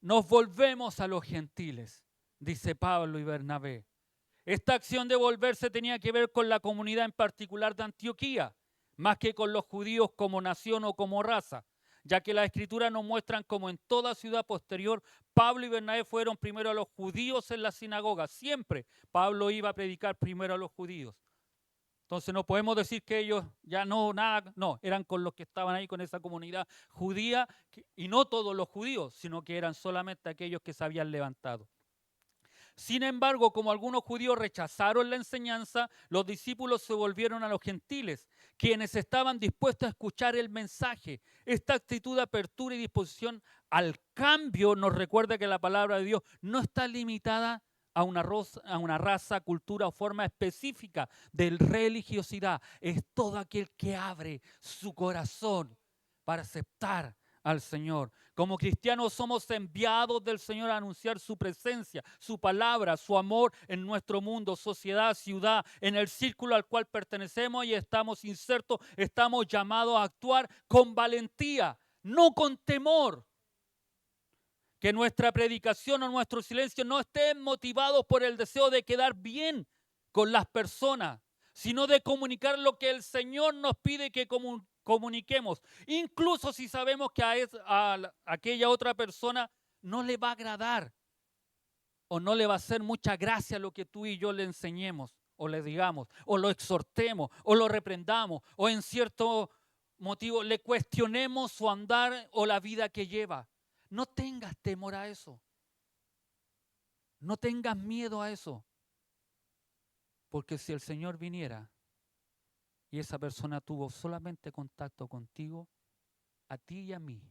nos volvemos a los gentiles, dice Pablo y Bernabé. Esta acción de volverse tenía que ver con la comunidad en particular de Antioquía, más que con los judíos como nación o como raza, ya que las escrituras nos muestran como en toda ciudad posterior, Pablo y Bernabé fueron primero a los judíos en la sinagoga. Siempre Pablo iba a predicar primero a los judíos. Entonces no podemos decir que ellos ya no, eran con los que estaban ahí con esa comunidad judía, y no todos los judíos, sino que eran solamente aquellos que se habían levantado. Sin embargo, como algunos judíos rechazaron la enseñanza, los discípulos se volvieron a los gentiles, quienes estaban dispuestos a escuchar el mensaje. Esta actitud de apertura y disposición al cambio nos recuerda que la palabra de Dios no está limitada a una raza, cultura o forma específica de religiosidad. Es todo aquel que abre su corazón para aceptar al Señor. Como cristianos somos enviados del Señor a anunciar su presencia, su palabra, su amor en nuestro mundo, sociedad, ciudad, en el círculo al cual pertenecemos y estamos insertos, estamos llamados a actuar con valentía, no con temor. Que nuestra predicación o nuestro silencio no estén motivados por el deseo de quedar bien con las personas, sino de comunicar lo que el Señor nos pide que comuniquemos. Incluso si sabemos que a aquella otra persona no le va a agradar o no le va a hacer mucha gracia lo que tú y yo le enseñemos o le digamos, o lo exhortemos, o lo reprendamos, o en cierto motivo le cuestionemos su andar o la vida que lleva. No tengas temor a eso. No tengas miedo a eso. Porque si el Señor viniera y esa persona tuvo solamente contacto contigo, a ti y a mí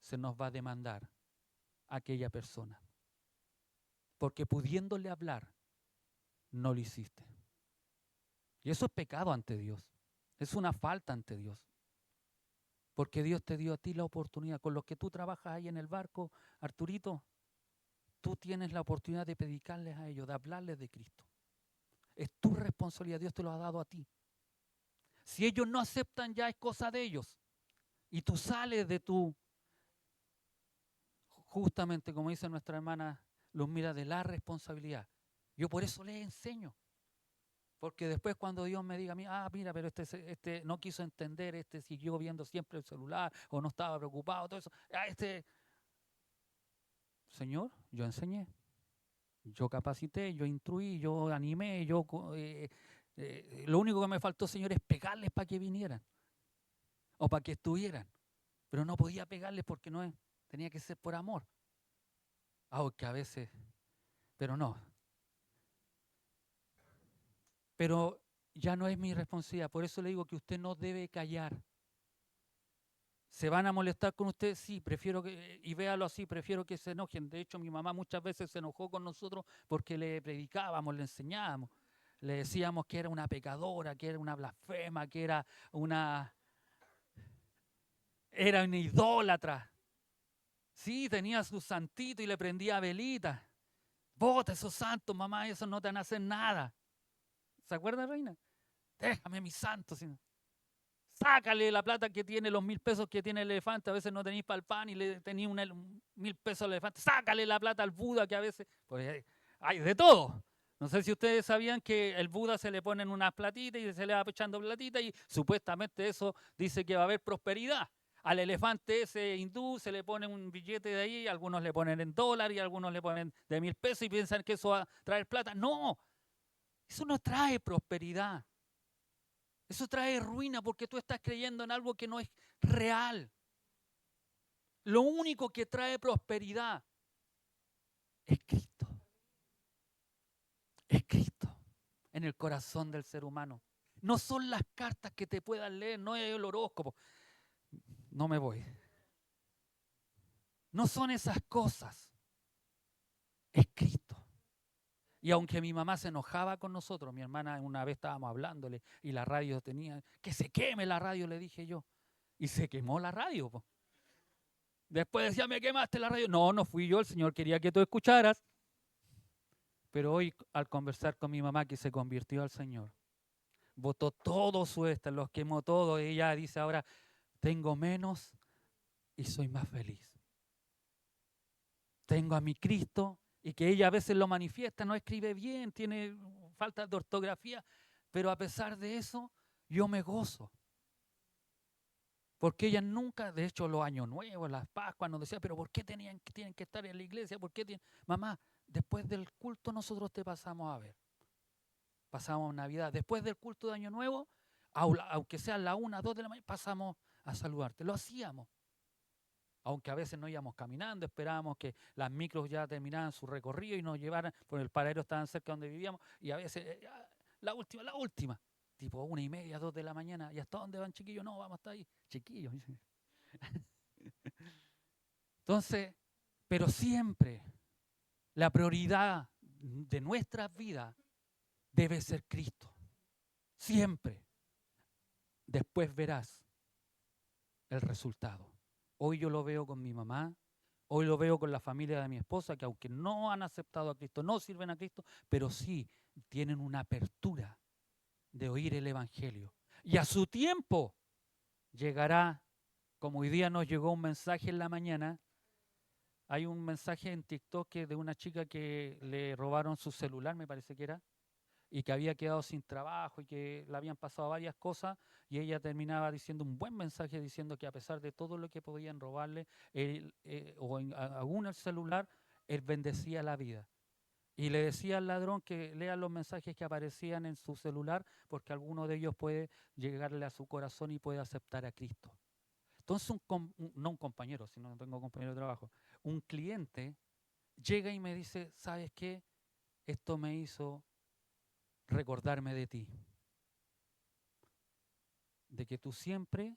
se nos va a demandar a aquella persona. Porque pudiéndole hablar, no lo hiciste. Y eso es pecado ante Dios. Es una falta ante Dios. Porque Dios te dio a ti la oportunidad. Con los que tú trabajas ahí en el barco, Arturito, tú tienes la oportunidad de predicarles a ellos, de hablarles de Cristo. Es tu responsabilidad, Dios te lo ha dado a ti. Si ellos no aceptan, ya es cosa de ellos. Y tú sales de tu, justamente como dice nuestra hermana Luz Mira, de la responsabilidad. Yo por eso les enseño. Porque después cuando Dios me diga a mí, mira, pero este no quiso entender, este siguió viendo siempre el celular o no estaba preocupado, todo eso. Señor, yo enseñé, yo capacité, yo instruí, yo animé, lo único que me faltó, Señor, es pegarles para que vinieran o para que estuvieran. Pero no podía pegarles porque tenía que ser por amor. Aunque a veces, pero no. Pero ya no es mi responsabilidad, por eso le digo que usted no debe callar. ¿Se van a molestar con usted? Sí, y véalo así, prefiero que se enojen. De hecho, mi mamá muchas veces se enojó con nosotros porque le predicábamos, le enseñábamos. Le decíamos que era una pecadora, que era una blasfema, que era una idólatra. Sí, tenía su santito y le prendía velitas. Bota esos santos, mamá, esos no te van a hacer nada. ¿Se acuerda, reina? Déjame mis santos. Sácale la plata que tiene, los 1.000 pesos que tiene el elefante. A veces no tenéis para el pan y le tenéis 1.000 pesos al elefante. Sácale la plata al Buda, que a veces, pues hay de todo. No sé si ustedes sabían que el Buda se le ponen unas platitas y se le va echando platitas y supuestamente eso dice que va a haber prosperidad. Al elefante ese hindú se le pone un billete de ahí, algunos le ponen en dólar y algunos le ponen de 1.000 pesos y piensan que eso va a traer plata. No, eso no trae prosperidad. Eso trae ruina porque tú estás creyendo en algo que no es real. Lo único que trae prosperidad es Cristo. Es Cristo en el corazón del ser humano. No son las cartas que te puedan leer, no es el horóscopo. No me voy. No son esas cosas. Es Cristo. Y aunque mi mamá se enojaba con nosotros, mi hermana una vez estábamos hablándole y la radio tenía, que se queme la radio, le dije yo. Y se quemó la radio. Po. Después decía, me quemaste la radio. No, no fui yo, el Señor quería que tú escucharas. Pero hoy, al conversar con mi mamá, que se convirtió al Señor, botó todo su los quemó todo. Y ella dice ahora, tengo menos y soy más feliz. Tengo a mi Cristo y que ella a veces lo manifiesta, no escribe bien, tiene falta de ortografía, pero a pesar de eso, yo me gozo. Porque ella nunca, de hecho, los años nuevos, las Pascuas, nos decía, pero ¿por qué tienen que estar en la iglesia? ¿Por qué Mamá, después del culto nosotros te pasamos a ver. Pasamos Navidad. Después del culto de Año Nuevo, aunque sea la 1, 2 de la mañana, pasamos a saludarte. Lo hacíamos. Aunque a veces no íbamos caminando, esperábamos que las micros ya terminaran su recorrido y nos llevaran, porque el paradero estaba cerca donde vivíamos, y a veces, la última, tipo 1:30, 2 de la mañana, ¿y hasta dónde van, chiquillos? No, vamos hasta ahí, chiquillos. Entonces, pero siempre la prioridad de nuestras vidas debe ser Cristo. Siempre. Después verás el resultado. Hoy yo lo veo con mi mamá, hoy lo veo con la familia de mi esposa, que aunque no han aceptado a Cristo, no sirven a Cristo, pero sí tienen una apertura de oír el Evangelio. Y a su tiempo llegará, como hoy día nos llegó un mensaje en la mañana, hay un mensaje en TikTok de una chica que le robaron su celular, me parece que era, y que había quedado sin trabajo y que le habían pasado varias cosas, y ella terminaba diciendo un buen mensaje diciendo que a pesar de todo lo que podían robarle, aún el celular, él bendecía la vida. Y le decía al ladrón que lea los mensajes que aparecían en su celular, porque alguno de ellos puede llegarle a su corazón y puede aceptar a Cristo. Entonces, no un compañero, sino no tengo compañero de trabajo, un cliente llega y me dice, ¿sabes qué? Esto me hizo recordarme de ti, de que tú siempre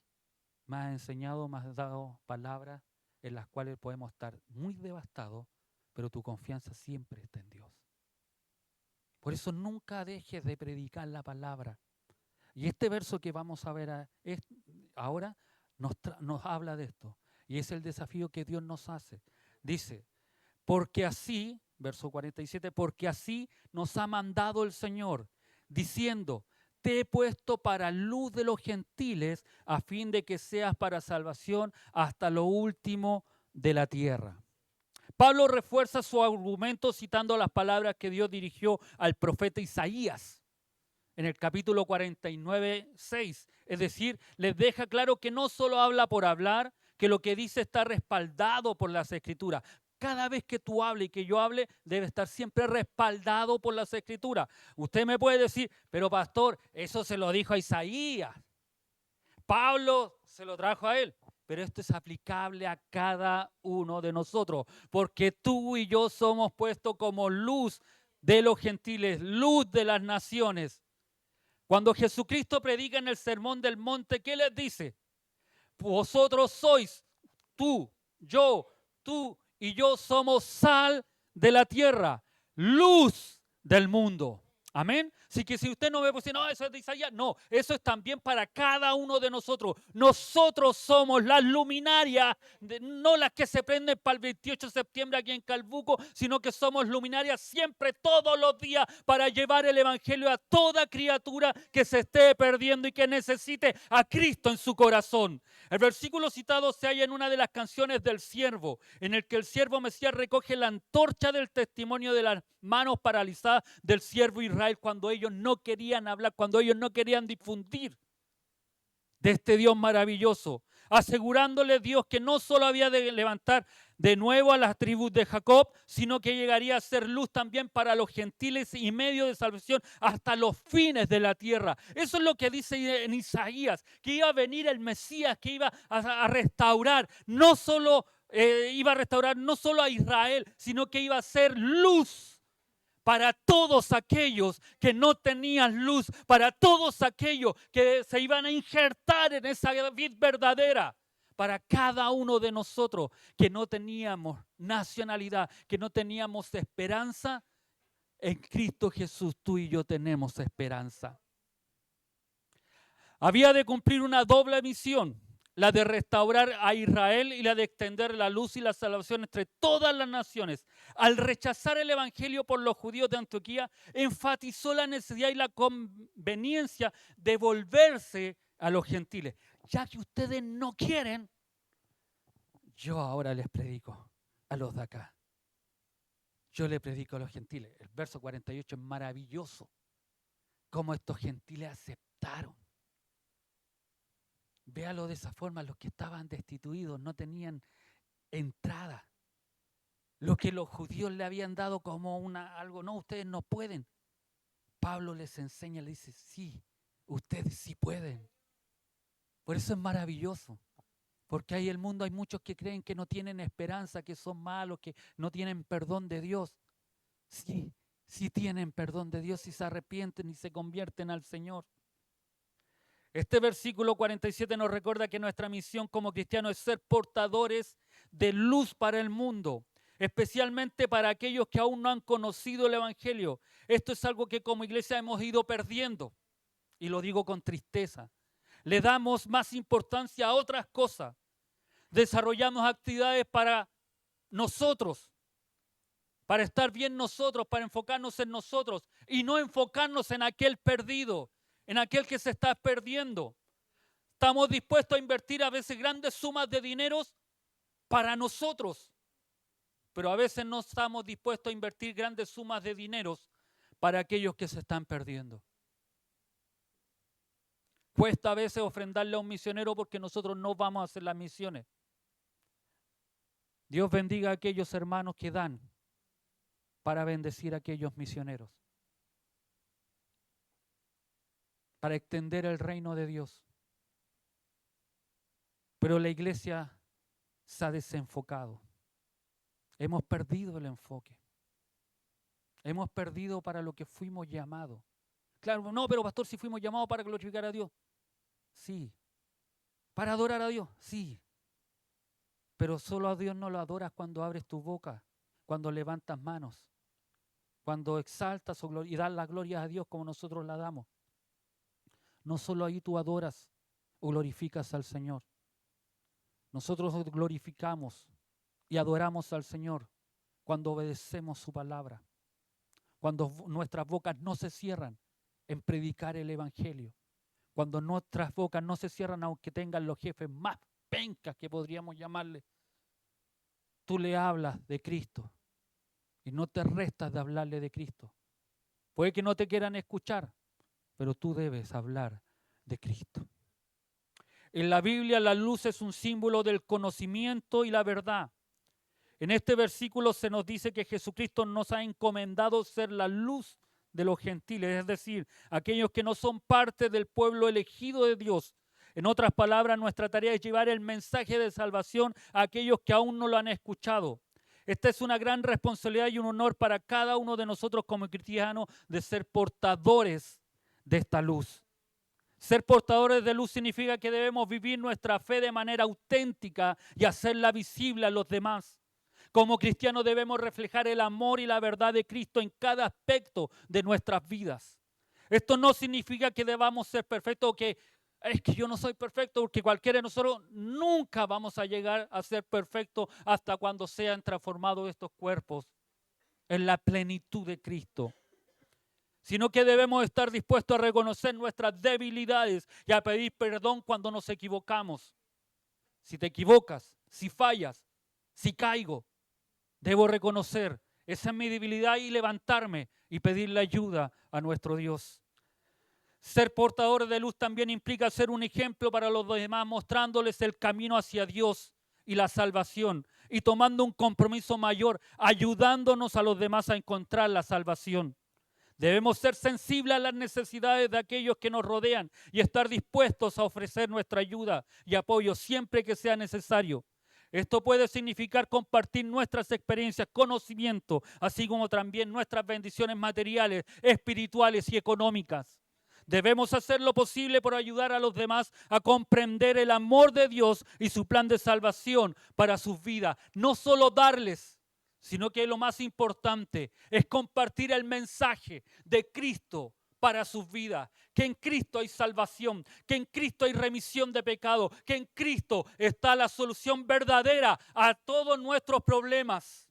me has enseñado, me has dado palabras en las cuales podemos estar muy devastados, pero tu confianza siempre está en Dios. Por eso nunca dejes de predicar la palabra. Y este verso que vamos a ver ahora nos habla de esto. Y es el desafío que Dios nos hace. Dice, porque así, verso 47, porque así nos ha mandado el Señor, diciendo, te he puesto para luz de los gentiles, a fin de que seas para salvación hasta lo último de la tierra. Pablo refuerza su argumento citando las palabras que Dios dirigió al profeta Isaías en el capítulo 49, 6. Es decir, les deja claro que no solo habla por hablar, que lo que dice está respaldado por las Escrituras. Cada vez que tú hables y que yo hable, debe estar siempre respaldado por las Escrituras. Usted me puede decir, pero pastor, eso se lo dijo a Isaías. Pablo se lo trajo a él. Pero esto es aplicable a cada uno de nosotros, porque tú y yo somos puestos como luz de los gentiles, luz de las naciones. Cuando Jesucristo predica en el Sermón del Monte, ¿qué les dice? Vosotros sois, tú y yo somos sal de la tierra, luz del mundo. Amén. Así que si usted no ve, pues no, eso es de Isaías. No, eso es también para cada uno de nosotros. Nosotros somos las luminarias, no las que se prenden para el 28 de septiembre aquí en Calbuco, sino que somos luminarias siempre, todos los días, para llevar el evangelio a toda criatura que se esté perdiendo y que necesite a Cristo en su corazón. El versículo citado se halla en una de las canciones del siervo, en el que el siervo Mesías recoge la antorcha del testimonio de las manos paralizadas del siervo Israel cuando ellos no querían hablar, cuando ellos no querían difundir de este Dios maravilloso, asegurándole Dios que no solo había de levantar de nuevo a las tribus de Jacob, sino que llegaría a ser luz también para los gentiles y medio de salvación hasta los fines de la tierra. Eso es lo que dice en Isaías, que iba a venir el Mesías, que iba a restaurar, no solo iba a restaurar no solo a Israel, sino que iba a ser luz para todos aquellos que no tenían luz, para todos aquellos que se iban a injertar en esa vid verdadera, para cada uno de nosotros que no teníamos nacionalidad, que no teníamos esperanza, en Cristo Jesús tú y yo tenemos esperanza. Había de cumplir una doble misión, la de restaurar a Israel y la de extender la luz y la salvación entre todas las naciones. Al rechazar el evangelio por los judíos de Antioquía, enfatizó la necesidad y la conveniencia de volverse a los gentiles. Ya que ustedes no quieren, yo ahora les predico a los de acá. Yo le predico a los gentiles. El verso 48 es maravilloso. Cómo estos gentiles aceptaron. Véalo de esa forma, los que estaban destituidos no tenían entrada. Lo que los judíos le habían dado como algo, no, ustedes no pueden. Pablo les enseña, le dice, sí, ustedes sí pueden. Por eso es maravilloso, porque hay el mundo, hay muchos que creen que no tienen esperanza, que son malos, que no tienen perdón de Dios. Sí, sí tienen perdón de Dios si se arrepienten y se convierten al Señor. Este versículo 47 nos recuerda que nuestra misión como cristianos es ser portadores de luz para el mundo, especialmente para aquellos que aún no han conocido el Evangelio. Esto es algo que como iglesia hemos ido perdiendo, y lo digo con tristeza. Le damos más importancia a otras cosas. Desarrollamos actividades para nosotros, para estar bien nosotros, para enfocarnos en nosotros y no enfocarnos en aquel perdido, en aquel que se está perdiendo. Estamos dispuestos a invertir a veces grandes sumas de dineros para nosotros, pero a veces no estamos dispuestos a invertir grandes sumas de dineros para aquellos que se están perdiendo. Cuesta a veces ofrendarle a un misionero porque nosotros no vamos a hacer las misiones. Dios bendiga a aquellos hermanos que dan para bendecir a aquellos misioneros, para extender el reino de Dios. Pero la iglesia se ha desenfocado. Hemos perdido el enfoque. Hemos perdido para lo que fuimos llamados. Claro, no, pero pastor, si fuimos llamados para glorificar a Dios. Sí. Para adorar a Dios. Sí. Pero solo a Dios no lo adoras cuando abres tu boca, cuando levantas manos, cuando exaltas y das la gloria a Dios como nosotros la damos. No solo ahí tú adoras o glorificas al Señor. Nosotros glorificamos y adoramos al Señor cuando obedecemos su palabra, cuando nuestras bocas no se cierran en predicar el Evangelio, cuando nuestras bocas no se cierran aunque tengan los jefes más pencas que podríamos llamarle. Tú le hablas de Cristo y no te restas de hablarle de Cristo. Puede que no te quieran escuchar, pero tú debes hablar de Cristo. En la Biblia la luz es un símbolo del conocimiento y la verdad. En este versículo se nos dice que Jesucristo nos ha encomendado ser la luz de los gentiles, es decir, aquellos que no son parte del pueblo elegido de Dios. En otras palabras, nuestra tarea es llevar el mensaje de salvación a aquellos que aún no lo han escuchado. Esta es una gran responsabilidad y un honor para cada uno de nosotros como cristianos de ser portadores de esta luz. Ser portadores de luz significa que debemos vivir nuestra fe de manera auténtica y hacerla visible a los demás. Como cristianos debemos reflejar el amor y la verdad de Cristo en cada aspecto de nuestras vidas. Esto no significa que debamos ser perfectos o que es que yo no soy perfecto, porque cualquiera de nosotros nunca vamos a llegar a ser perfectos hasta cuando sean transformados estos cuerpos en la plenitud de Cristo. Sino que debemos estar dispuestos a reconocer nuestras debilidades y a pedir perdón cuando nos equivocamos. Si te equivocas, si fallas, si caigo, debo reconocer, esa es mi debilidad y levantarme y pedirle ayuda a nuestro Dios. Ser portador de luz también implica ser un ejemplo para los demás, mostrándoles el camino hacia Dios y la salvación y tomando un compromiso mayor, ayudándonos a los demás a encontrar la salvación. Debemos ser sensibles a las necesidades de aquellos que nos rodean y estar dispuestos a ofrecer nuestra ayuda y apoyo siempre que sea necesario. Esto puede significar compartir nuestras experiencias, conocimiento, así como también nuestras bendiciones materiales, espirituales y económicas. Debemos hacer lo posible por ayudar a los demás a comprender el amor de Dios y su plan de salvación para sus vidas. No solo darles, sino que lo más importante es compartir el mensaje de Cristo para sus vidas, que en Cristo hay salvación, que en Cristo hay remisión de pecado, que en Cristo está la solución verdadera a todos nuestros problemas.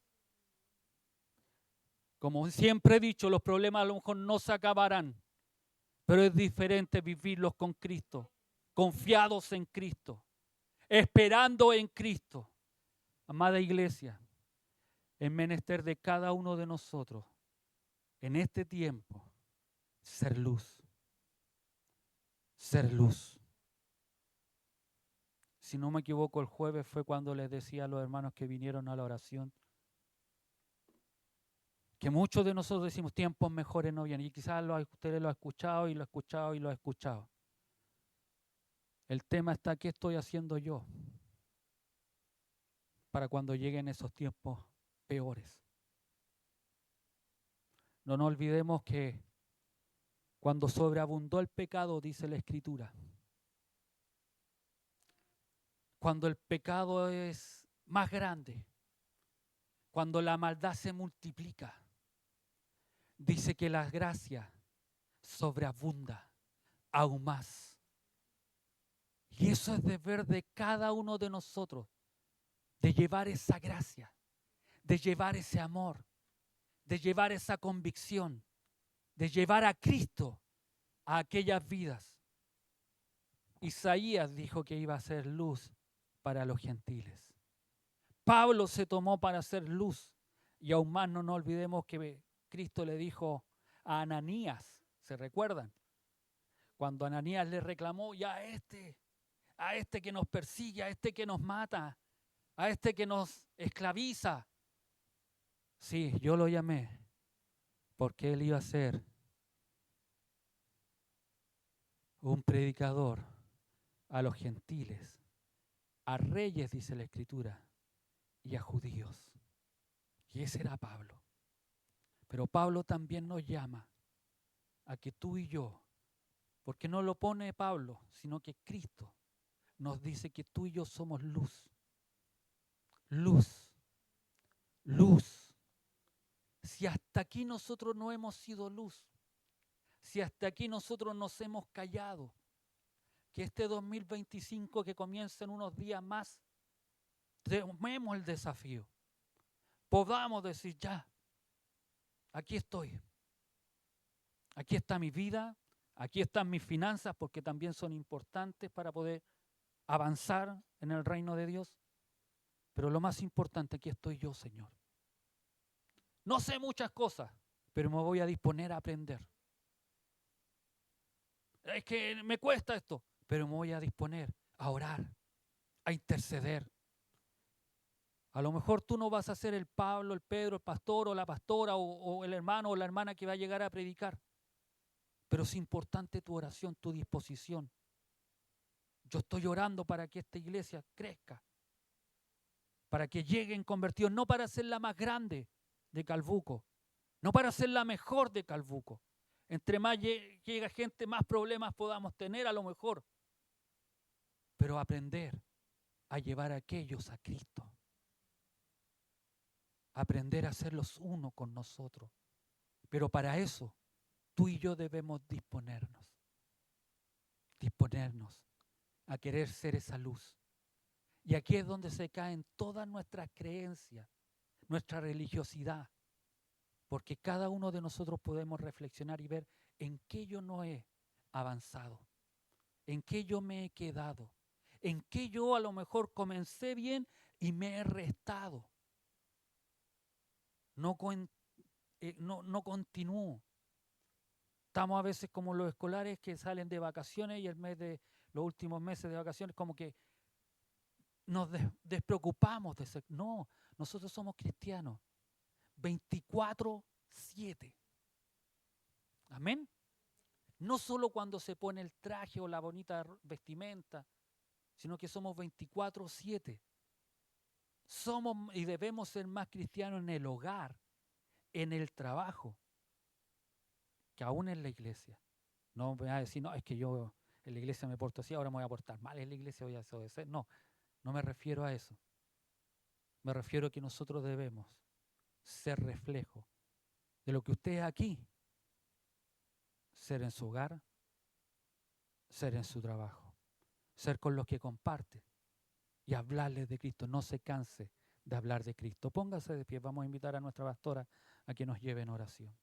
Como siempre he dicho, los problemas a lo mejor no se acabarán, pero es diferente vivirlos con Cristo, confiados en Cristo, esperando en Cristo. Amada iglesia, es menester de cada uno de nosotros en este tiempo ser luz. Ser luz. Si no me equivoco, el jueves fue cuando les decía a los hermanos que vinieron a la oración que muchos de nosotros decimos tiempos mejores no vienen, y quizás ustedes lo han escuchado y lo han escuchado y lo han escuchado. El tema está, ¿qué estoy haciendo yo para cuando lleguen esos tiempos peores? No nos olvidemos que cuando sobreabundó el pecado, dice la Escritura, cuando el pecado es más grande, cuando la maldad se multiplica, dice que la gracia sobreabunda aún más. Y eso es deber de cada uno de nosotros, de llevar esa gracia, de llevar ese amor, de llevar esa convicción, de llevar a Cristo a aquellas vidas. Isaías dijo que iba a ser luz para los gentiles. Pablo se tomó para ser luz. Y aún más no nos olvidemos que Cristo le dijo a Ananías, ¿se recuerdan? Cuando Ananías le reclamó, ya a este que nos persigue, a este que nos mata, a este que nos esclaviza. Sí, yo lo llamé porque él iba a ser un predicador a los gentiles, a reyes, dice la Escritura, y a judíos. Y ese era Pablo. Pero Pablo también nos llama a que tú y yo, porque no lo pone Pablo, sino que Cristo nos dice que tú y yo somos luz. Luz. Luz. Si hasta aquí nosotros no hemos sido luz, si hasta aquí nosotros nos hemos callado, que este 2025 que comienza en unos días más tomemos el desafío. Podamos decir, ya, aquí estoy. Aquí está mi vida, aquí están mis finanzas, porque también son importantes para poder avanzar en el reino de Dios. Pero lo más importante, aquí estoy yo, Señor. No sé muchas cosas, pero me voy a disponer a aprender. Es que me cuesta esto, pero me voy a disponer a orar, a interceder. A lo mejor tú no vas a ser el Pablo, el Pedro, el pastor o la pastora o el hermano o la hermana que va a llegar a predicar. Pero es importante tu oración, tu disposición. Yo estoy orando para que esta iglesia crezca, para que lleguen convertidos, no para ser la más grande de Calbuco, no para ser la mejor de Calbuco. Entre más llega gente, más problemas podamos tener a lo mejor. Pero aprender a llevar a aquellos a Cristo. Aprender a hacerlos uno con nosotros. Pero para eso, tú y yo debemos disponernos a querer ser esa luz. Y aquí es donde se caen todas nuestras creencias, nuestra religiosidad, porque cada uno de nosotros podemos reflexionar y ver en qué yo no he avanzado, en qué yo me he quedado, en qué yo a lo mejor comencé bien y me he restado. No continúo. Estamos a veces como los escolares que salen de vacaciones y los últimos meses de vacaciones como que nos despreocupamos de ser. No, nosotros somos cristianos. 24/7. Amén. No solo cuando se pone el traje o la bonita vestimenta, sino que somos 24/7. Somos y debemos ser más cristianos en el hogar, en el trabajo, que aún en la iglesia. No me va a decir, no, es que yo en la iglesia me porto así, ahora me voy a portar mal en la iglesia, voy a desobedecer. No, no me refiero a eso. Me refiero a que nosotros debemos ser reflejo de lo que usted es aquí, ser en su hogar, ser en su trabajo, ser con los que comparte y hablarles de Cristo. No se canse de hablar de Cristo. Póngase de pie, vamos a invitar a nuestra pastora a que nos lleve en oración.